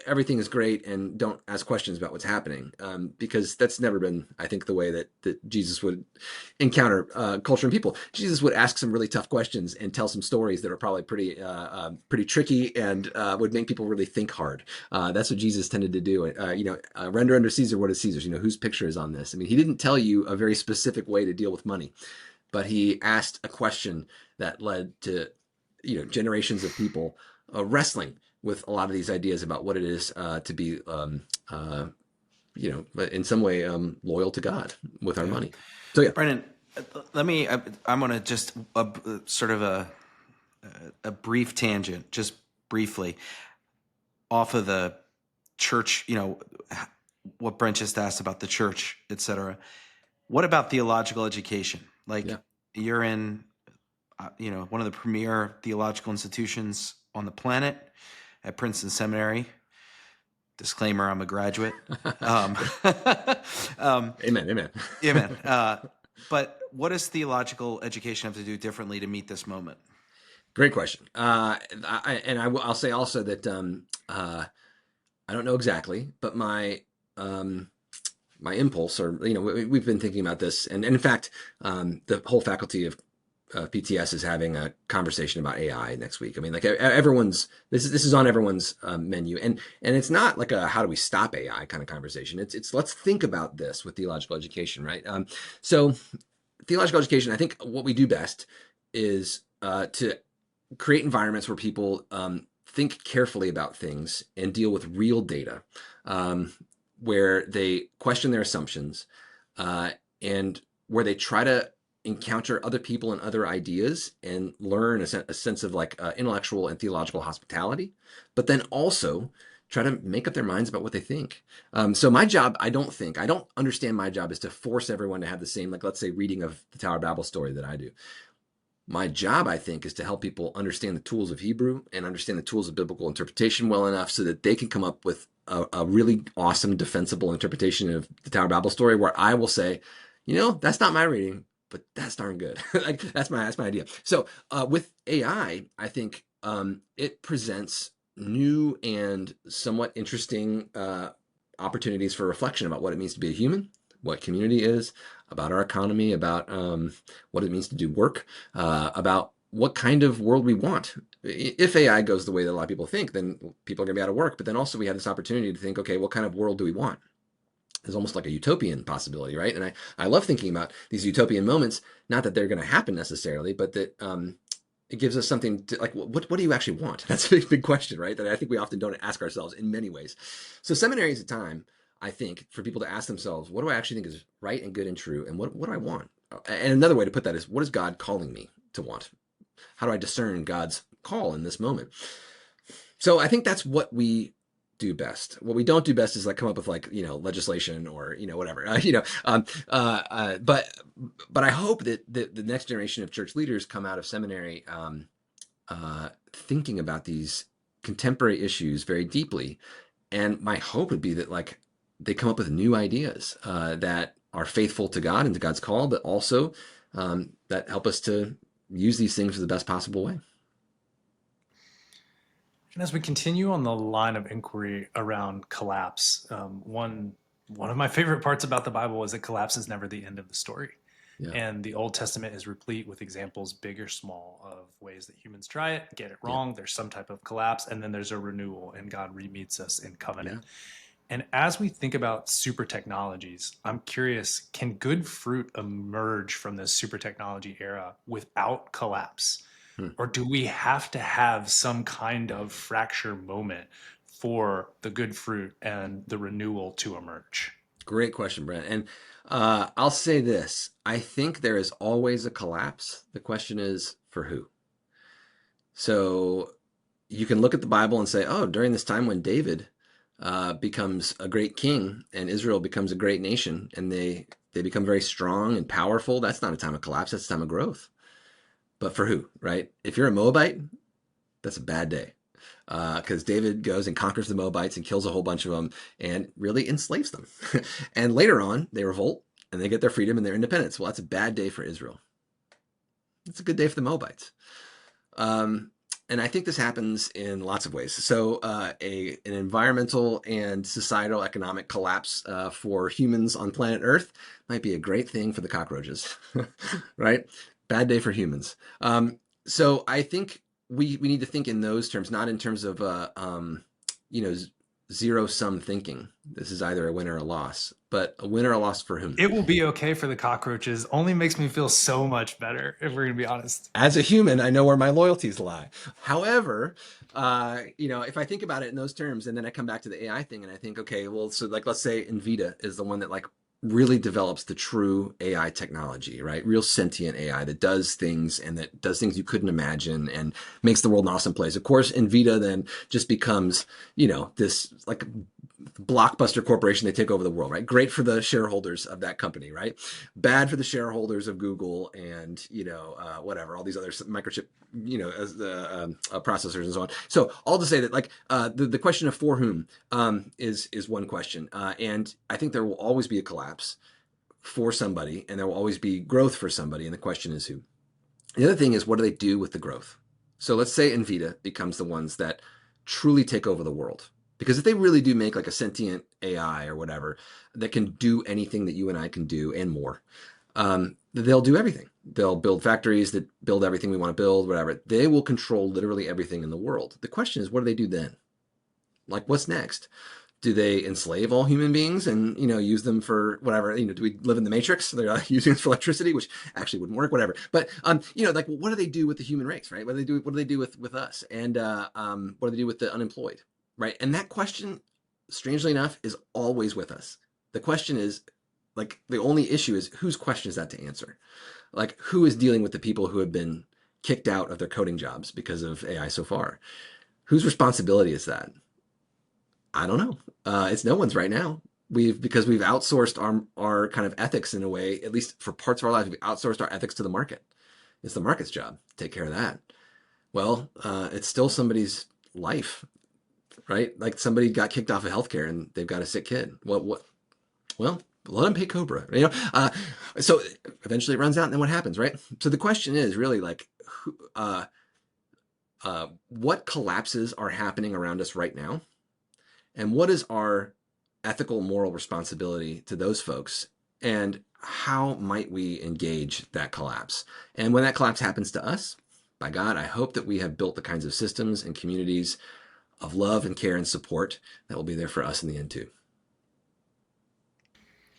everything is great and don't ask questions about what's happening, because that's never been, I think, the way that Jesus would encounter culture and people. Jesus would ask some really tough questions and tell some stories that are probably pretty tricky and would make people really think hard. That's what Jesus tended to do. Render unto Caesar what is Caesar's. Whose picture is on this? He didn't tell you a very specific way to deal with money, but he asked a question that led to generations of people wrestling with a lot of these ideas about what it is to be, in some way loyal to God with our money. So yeah, Brennan, I'm going to just sort of a brief tangent, just briefly, off of the church, what Brent just asked about the church, et cetera. What about theological education? You're in, one of the premier theological institutions on the planet at Princeton Seminary. Disclaimer, I'm a graduate. Amen. Amen. But what does theological education have to do differently to meet this moment? Great question. I'll say also that I don't know exactly, but my impulse, or we've been thinking about this, and in fact, the whole faculty of PTS is having a conversation about AI next week. Everyone's this is on everyone's menu, and it's not like a how do we stop AI kind of conversation. It's let's think about this with theological education, right? So theological education, I think what we do best is to create environments where people think carefully about things and deal with real data, where they question their assumptions, and where they try to encounter other people and other ideas and learn a sense of intellectual and theological hospitality, but then also try to make up their minds about what they think. So my job, I don't understand my job is to force everyone to have the same, let's say, reading of the Tower of Babel story that I do. My job, I think, is to help people understand the tools of Hebrew and understand the tools of biblical interpretation well enough so that they can come up with a really awesome, defensible interpretation of the Tower of Babel story, where I will say, that's not my reading, but that's darn good. That's my idea. So with AI, I think it presents new and somewhat interesting opportunities for reflection about what it means to be a human, what community is, about our economy, about what it means to do work, about what kind of world we want. If AI goes the way that a lot of people think, then people are going to be out of work. But then also we have this opportunity to think, okay, what kind of world do we want? It's almost like a utopian possibility, right? And I love thinking about these utopian moments, not that they're going to happen necessarily, but that it gives us something to, what do you actually want? That's a big question, right? That I think we often don't ask ourselves in many ways. So seminary is a time, I think, for people to ask themselves, what do I actually think is right and good and true? And what do I want? And another way to put that is, what is God calling me to want? How do I discern God's call in this moment? So I think that's what we do best. What we don't do best is come up with legislation or whatever. But I hope that the next generation of church leaders come out of seminary thinking about these contemporary issues very deeply. And my hope would be that they come up with new ideas that are faithful to God and to God's call, but also that help us to use these things for the best possible way. And as we continue on the line of inquiry around collapse, one of my favorite parts about the Bible is that collapse is never the end of the story. Yeah. And the Old Testament is replete with examples, big or small, of ways that humans try it, get it Yeah. wrong. There's some type of collapse, and then there's a renewal, and God re-meets us in covenant. Yeah. And as we think about super technologies, I'm curious, can good fruit emerge from this super technology era without collapse? Hmm. Or do we have to have some kind of fracture moment for the good fruit and the renewal to emerge? Great question, Brent. And I'll say this. I think there is always a collapse. The question is for who? So you can look at the Bible and say, oh, during this time when David becomes a great king and Israel becomes a great nation and they become very strong and powerful, that's not a time of collapse, that's a time of growth. But for who, right? If you're a Moabite, that's a bad day. Because David goes and conquers the Moabites and kills a whole bunch of them and really enslaves them. And later on, they revolt and they get their freedom and their independence. Well, that's a bad day for Israel. It's a good day for the Moabites. And I think this happens in lots of ways. So an environmental and societal economic collapse for humans on planet Earth might be a great thing for the cockroaches, right? Bad day for humans. So I think we need to think in those terms, not in terms of you know, zero sum thinking. This is either a win or a loss, but a win or a loss for whom? It will be okay for the cockroaches. Only makes me feel so much better, if we're going to be honest. As a human, I know where my loyalties lie. However, you know, if I think about it in those terms, and then I come back to the AI thing, and I think, okay, well, so like let's say Nvidia is the one that like really develops the true AI technology, right? Real sentient AI that does things and that does things you couldn't imagine and makes the world an awesome place. Of course, Nvidia then just becomes, you know, this like blockbuster corporation. They take over the world, right? Great for the shareholders of that company, right? Bad for the shareholders of Google and, you know, whatever, all these other microchip, you know, as the processors and so on. So all to say that like the question of for whom is one question. And I think there will always be a collapse for somebody and there will always be growth for somebody. And the question is who. The other thing is, what do they do with the growth? So let's say Nvidia becomes the ones that truly take over the world. Because if they really do make like a sentient AI or whatever that can do anything that you and I can do and more, they'll do everything. They'll build factories that build everything we want to build, whatever. They will control literally everything in the world. The question is, what do they do then? Like, what's next? Do they enslave all human beings and, you know, use them for whatever, you know, do we live in the matrix? They're using it for electricity, which actually wouldn't work, whatever. But, you know, like what do they do with the human race, right? What do they do with us? And what do they do with the unemployed, right? And that question, strangely enough, is always with us. The question is, like, the only issue is whose question is that to answer? Like, who is dealing with the people who have been kicked out of their coding jobs because of AI so far? Whose responsibility is that? I don't know. It's no one's right now. Because we've outsourced our kind of ethics in a way, at least for parts of our lives, we've outsourced our ethics to the market. It's the market's job to take care of that. Well, it's still somebody's life, right? Like somebody got kicked off of healthcare and they've got a sick kid. Well, let them pay Cobra, you know? So eventually it runs out and then what happens, right? So the question is really like, what collapses are happening around us right now? And what is our ethical, moral responsibility to those folks? And how might we engage that collapse? And when that collapse happens to us, by God, I hope that we have built the kinds of systems and communities of love and care and support that will be there for us in the end too.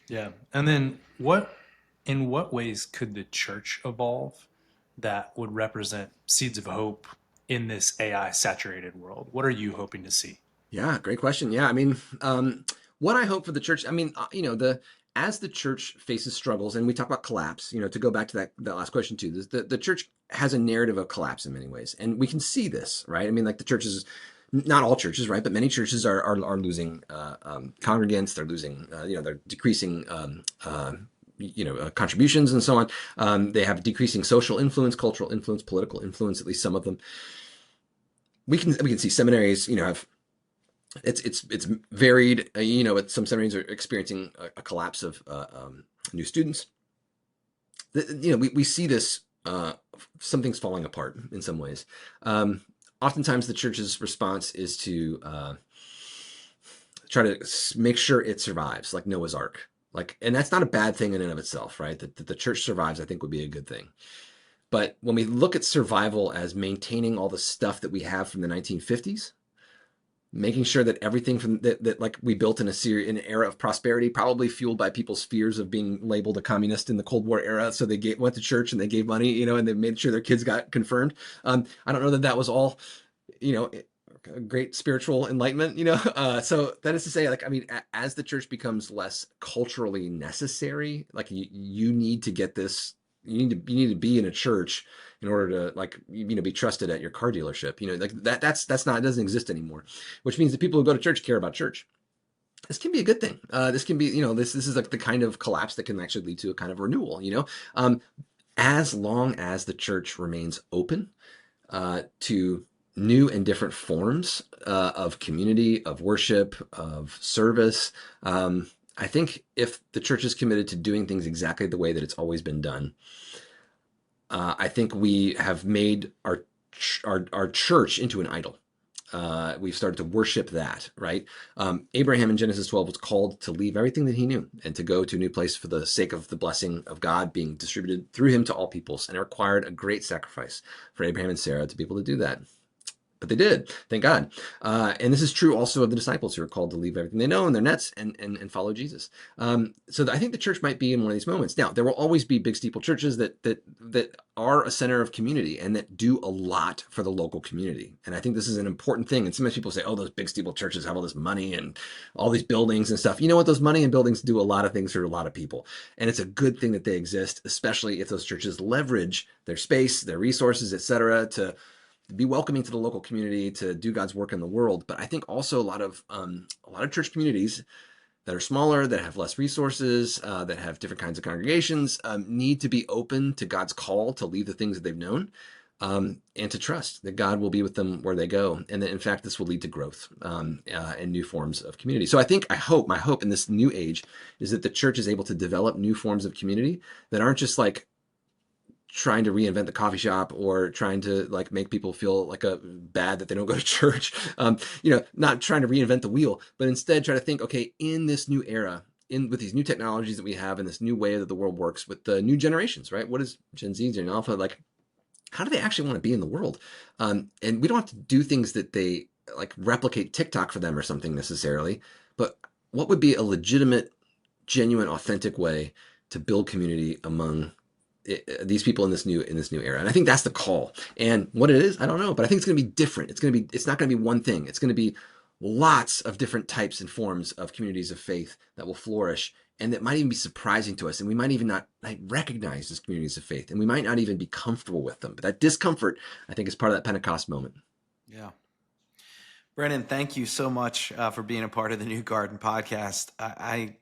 Yeah. And then in what ways could the church evolve that would represent seeds of hope in this AI saturated world? What are you hoping to see? Yeah, great question. Yeah, I mean, what I hope for the church, I mean, you know, as the church faces struggles, and we talk about collapse, you know, to go back to that last question too, the church has a narrative of collapse in many ways, and we can see this, right? I mean, like the churches, not all churches, right, but many churches are losing congregants, they're losing, you know, they're decreasing. You know, contributions and so on. They have decreasing social influence, cultural influence, political influence. At least some of them. We can see seminaries, you know, have it's varied, you know, but some seminaries are experiencing a collapse of new students. You know, we see this, something's falling apart in some ways. Oftentimes the church's response is to try to make sure it survives, like Noah's Ark. Like, and that's not a bad thing in and of itself, right? That the church survives, I think, would be a good thing. But when we look at survival as maintaining all the stuff that we have from the 1950s, making sure that everything from that like we built in in an era of prosperity, probably fueled by people's fears of being labeled a communist in the Cold War era. So they went to church and they gave money, you know, and they made sure their kids got confirmed. I don't know that that was all, you know, great spiritual enlightenment, you know. So that is to say, like, I mean, as the church becomes less culturally necessary, like you need to get this. You need to be in a church in order to, like, you know, be trusted at your car dealership. You know, like that's not, it doesn't exist anymore. Which means that people who go to church care about church. This can be a good thing. This can be, you know, this is like the kind of collapse that can actually lead to a kind of renewal. You know, as long as the church remains open to new and different forms of community, of worship, of service. I think if the church is committed to doing things exactly the way that it's always been done, I think we have made our church into an idol. We've started to worship that, right? Abraham in Genesis 12 was called to leave everything that he knew and to go to a new place for the sake of the blessing of God being distributed through him to all peoples. And it required a great sacrifice for Abraham and Sarah to be able to do that. But they did, thank God. And this is true also of the disciples who are called to leave everything they know in their nets and follow Jesus. So I think the church might be in one of these moments. Now, there will always be big steeple churches that are a center of community and that do a lot for the local community. And I think this is an important thing. And sometimes people say, oh, those big steeple churches have all this money and all these buildings and stuff. You know what? Those money and buildings do a lot of things for a lot of people. And it's a good thing that they exist, especially if those churches leverage their space, their resources, et cetera, to be welcoming to the local community, to do God's work in the world. But I think also a lot of church communities that are smaller, that have less resources, that have different kinds of congregations, need to be open to God's call to leave the things that they've known, and to trust that God will be with them where they go, and that in fact this will lead to growth and new forms of community. So my hope in this new age is that the church is able to develop new forms of community that aren't just like trying to reinvent the coffee shop or trying to like make people feel like a bad that they don't go to church. You know, not trying to reinvent the wheel, but instead try to think, okay, in this new era, with these new technologies that we have and this new way that the world works with the new generations, right? What is Gen Z and Alpha like? How do they actually want to be in the world? And we don't have to do things that they like replicate TikTok for them or something necessarily, but what would be a legitimate, genuine, authentic way to build community among these people in this new era? And I think that's the call. And what it is, I don't know, but I think it's going to be different. It's not going to be one thing. It's going to be lots of different types and forms of communities of faith that will flourish, and that might even be surprising to us. And we might even not recognize as communities of faith, and we might not even be comfortable with them. But that discomfort, I think, is part of that Pentecost moment. Yeah. Brennan, thank you so much for being a part of the New Garden podcast. I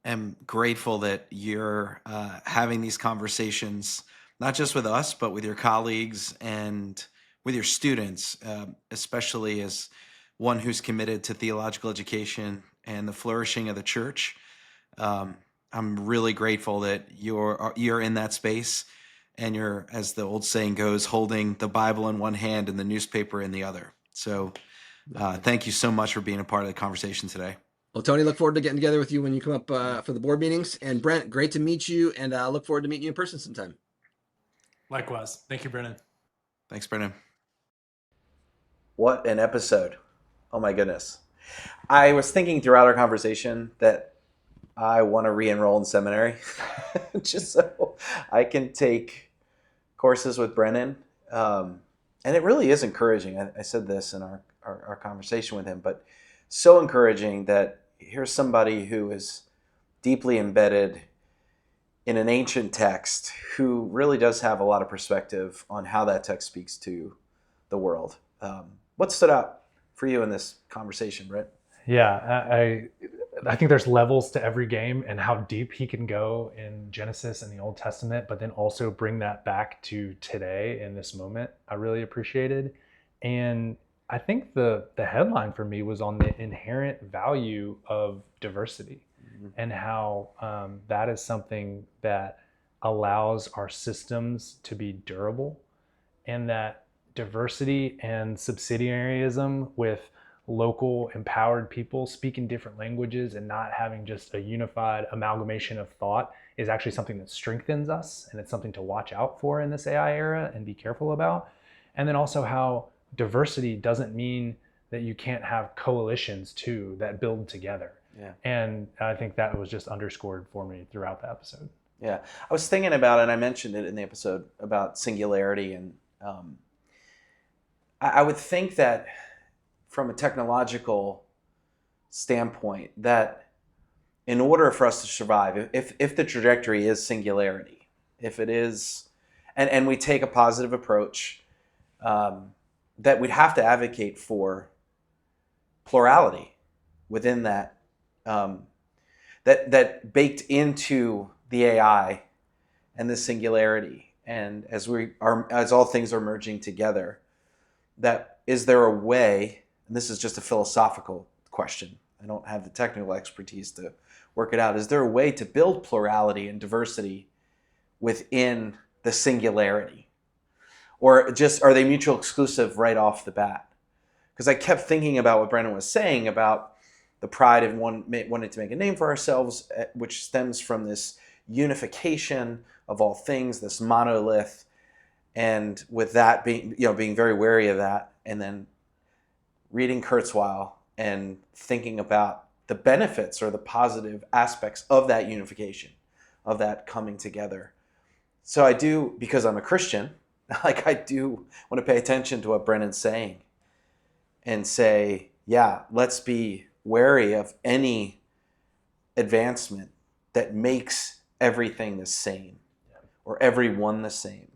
am grateful that you're having these conversations, not just with us, but with your colleagues and with your students, especially as one who's committed to theological education and the flourishing of the church. I'm really grateful that you're in that space, and you're, as the old saying goes, holding the Bible in one hand and the newspaper in the other. So thank you so much for being a part of the conversation today. Well, Tony, look forward to getting together with you when you come up for the board meetings. And Brent, great to meet you, and I look forward to meeting you in person sometime. Likewise. Thank you, Brennan. Thanks, Brennan. What an episode. Oh my goodness. I was thinking throughout our conversation that I want to re-enroll in seminary just so I can take courses with Brennan. And it really is encouraging. I said this in our conversation with him, but so encouraging that here's somebody who is deeply embedded in an ancient text who really does have a lot of perspective on how that text speaks to the world. What stood out for you in this conversation, Brett? Yeah, I think there's levels to every game, and how deep he can go in Genesis and the Old Testament, but then also bring that back to today in this moment, I really appreciated. And I think the headline for me was on the inherent value of diversity, and how that is something that allows our systems to be durable, and that diversity and subsidiarism with local empowered people speaking different languages and not having just a unified amalgamation of thought is actually something that strengthens us, and it's something to watch out for in this AI era and be careful about. And then also how diversity doesn't mean that you can't have coalitions too that build together. Yeah. And I think that was just underscored for me throughout the episode. Yeah, I was thinking about, and I mentioned it in the episode about singularity, and I would think that from a technological standpoint, that in order for us to survive, if the trajectory is singularity, if it is, and we take a positive approach, that we'd have to advocate for plurality within that, that baked into the AI and the singularity, and as all things are merging together, that is there a way, and this is just a philosophical question, I don't have the technical expertise to work it out, is there a way to build plurality and diversity within the singularity? Or just are they mutual exclusive right off the bat? Because I kept thinking about what Brennan was saying about the pride of wanting to make a name for ourselves, which stems from this unification of all things, this monolith, and with that being very wary of that, and then reading Kurzweil and thinking about the benefits or the positive aspects of that unification, of that coming together. So I do, because I'm a Christian, I do want to pay attention to what Brennan's saying and say, yeah, let's be wary of any advancement that makes everything the same or everyone the same.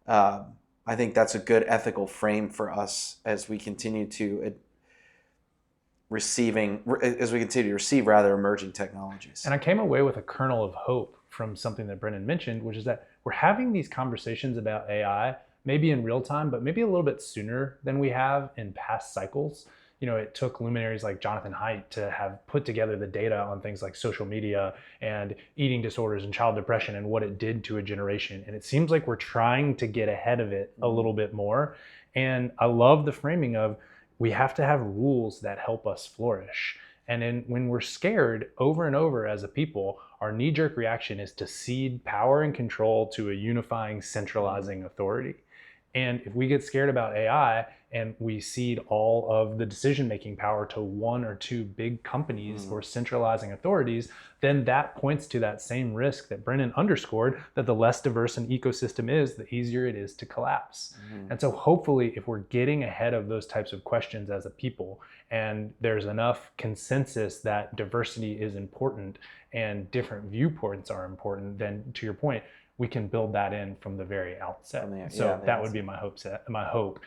I think that's a good ethical frame for us as we continue to receive emerging technologies. And I came away with a kernel of hope from something that Brennan mentioned, which is that we're having these conversations about AI, maybe in real time, but maybe a little bit sooner than we have in past cycles. It took luminaries like Jonathan Haidt to have put together the data on things like social media and eating disorders and child depression and what it did to a generation. And it seems like we're trying to get ahead of it a little bit more. And I love the framing of, we have to have rules that help us flourish. And when we're scared over and over as a people, our knee-jerk reaction is to cede power and control to a unifying, centralizing authority. And if we get scared about AI and we cede all of the decision-making power to one or two big companies or centralizing authorities, then that points to that same risk that Brennan underscored, that the less diverse an ecosystem is, the easier it is to collapse. And so hopefully, if we're getting ahead of those types of questions as a people, and there's enough consensus that diversity is important and different viewpoints are important, then to your point, we can build that in from the very outset. That would be my hope.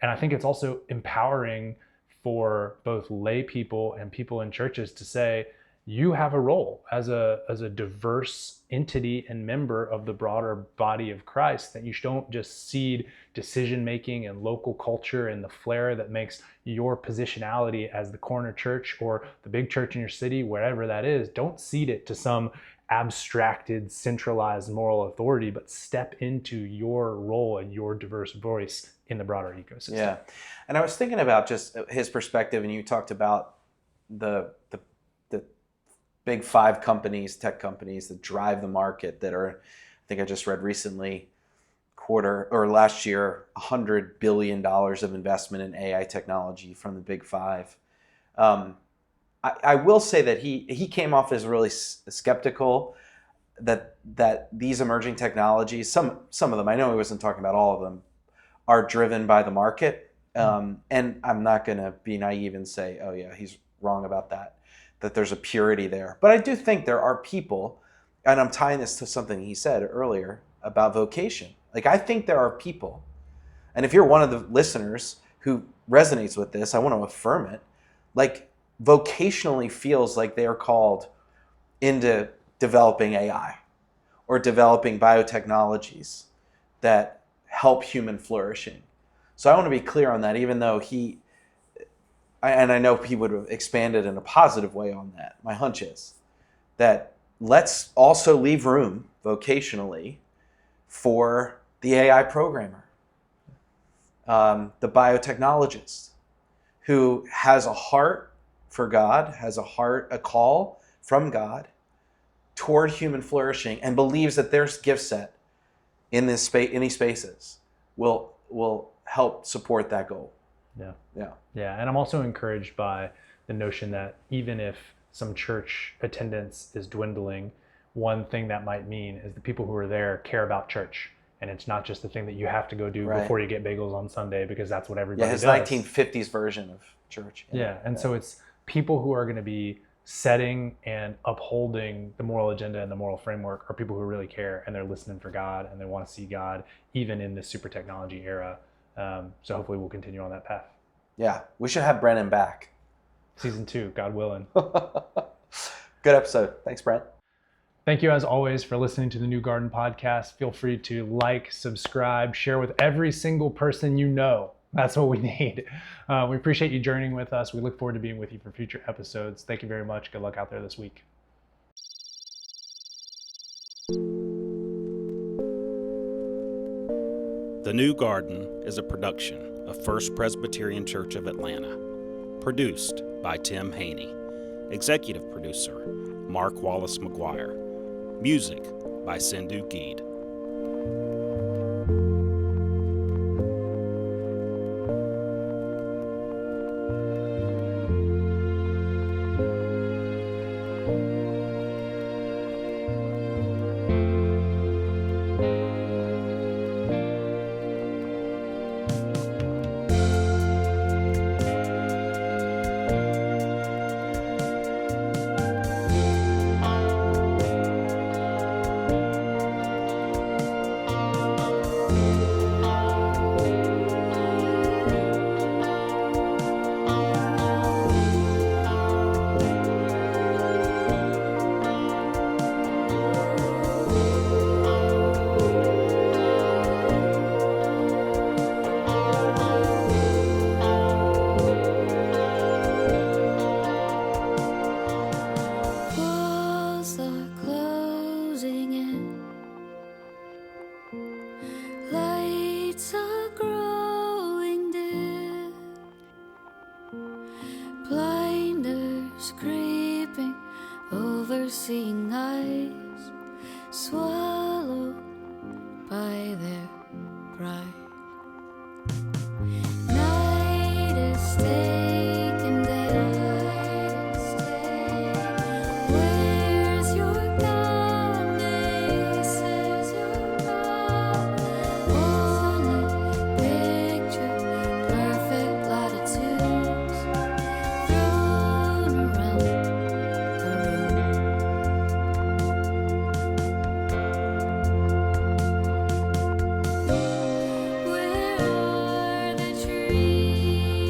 And I think it's also empowering for both lay people and people in churches to say, you have a role as a diverse entity and member of the broader body of Christ, that you don't just cede decision-making and local culture and the flair that makes your positionality as the corner church or the big church in your city, wherever that is, don't cede it to some abstracted, centralized moral authority, but step into your role and your diverse voice in the broader ecosystem. Yeah. And I was thinking about just his perspective, and you talked about the big five companies, tech companies that drive the market, that are, I think I just read recently, last year, $100 billion of investment in AI technology from the big five. I will say that he came off as really skeptical that these emerging technologies, some of them, I know he wasn't talking about all of them, are driven by the market. And I'm not going to be naive and say, oh yeah, he's wrong about that there's a purity there. But I do think there are people, and I'm tying this to something he said earlier about vocation. Like, I think there are people, and if you're one of the listeners who resonates with this, I want to affirm it, like, vocationally feels like they are called into developing AI or developing biotechnologies that help human flourishing. So I want to be clear on that, even though and I know he would have expanded in a positive way on that. My hunch is that let's also leave room vocationally for the AI programmer, the biotechnologist, who has a heart for God, has a call from God toward human flourishing, and believes that their gift set in this space, in these spaces, will help support that goal. Yeah, and I'm also encouraged by the notion that even if some church attendance is dwindling, one thing that might mean is the people who are there care about church, and it's not just the thing that you have to go do before you get bagels on Sunday because that's what everybody does. Yeah, his 1950s version of church. So it's people who are going to be setting and upholding the moral agenda and the moral framework are people who really care, and they're listening for God, and they want to see God even in this super technology era. So hopefully we'll continue on that path. Yeah, we should have Brennan back. Season 2, God willing. Good episode. Thanks, Brent. Thank you, as always, for listening to the New Garden podcast. Feel free to like, subscribe, share with every single person you know. That's what we need. We appreciate you journeying with us. We look forward to being with you for future episodes. Thank you very much. Good luck out there this week. The New Garden is a production of First Presbyterian Church of Atlanta. Produced by Tim Haney. Executive producer, Mark Wallace McGuire. Music by Sindhu Geed. Seeing eyes swallowed by their pride. Night is taken, day is taken. Where's your God? Says your God. Only picture perfect latitudes thrown around the room. Where are the trees?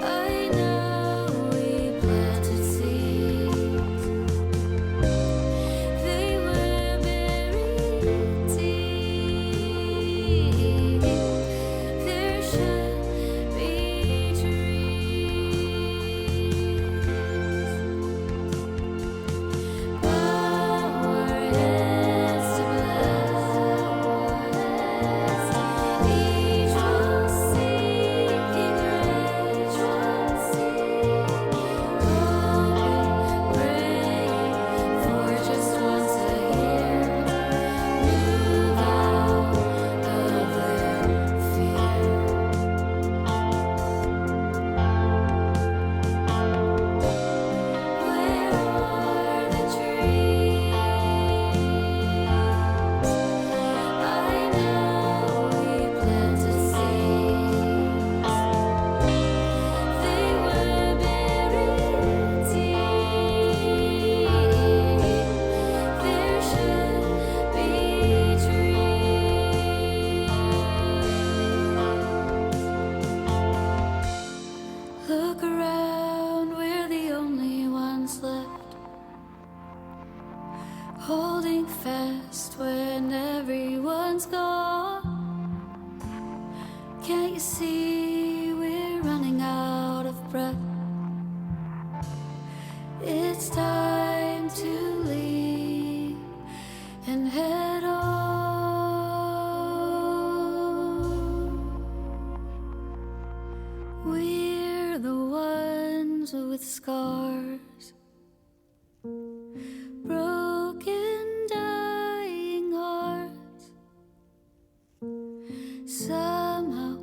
I know we planted seeds. They were buried deep. There should be trees. Bow our heads to bless. Each one seeking rich, one seeking, hoping, praying for just one to hear. Move out of their fear. Where are the trees? I know we planted seeds. They were buried deep. There should be trees. Look around, we're the only ones left, holding fast when everyone's gone. Can't you see we're running out of breath? It's time to leave and head on. scars, broken, dying hearts, somehow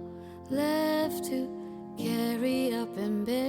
left to carry up and bear.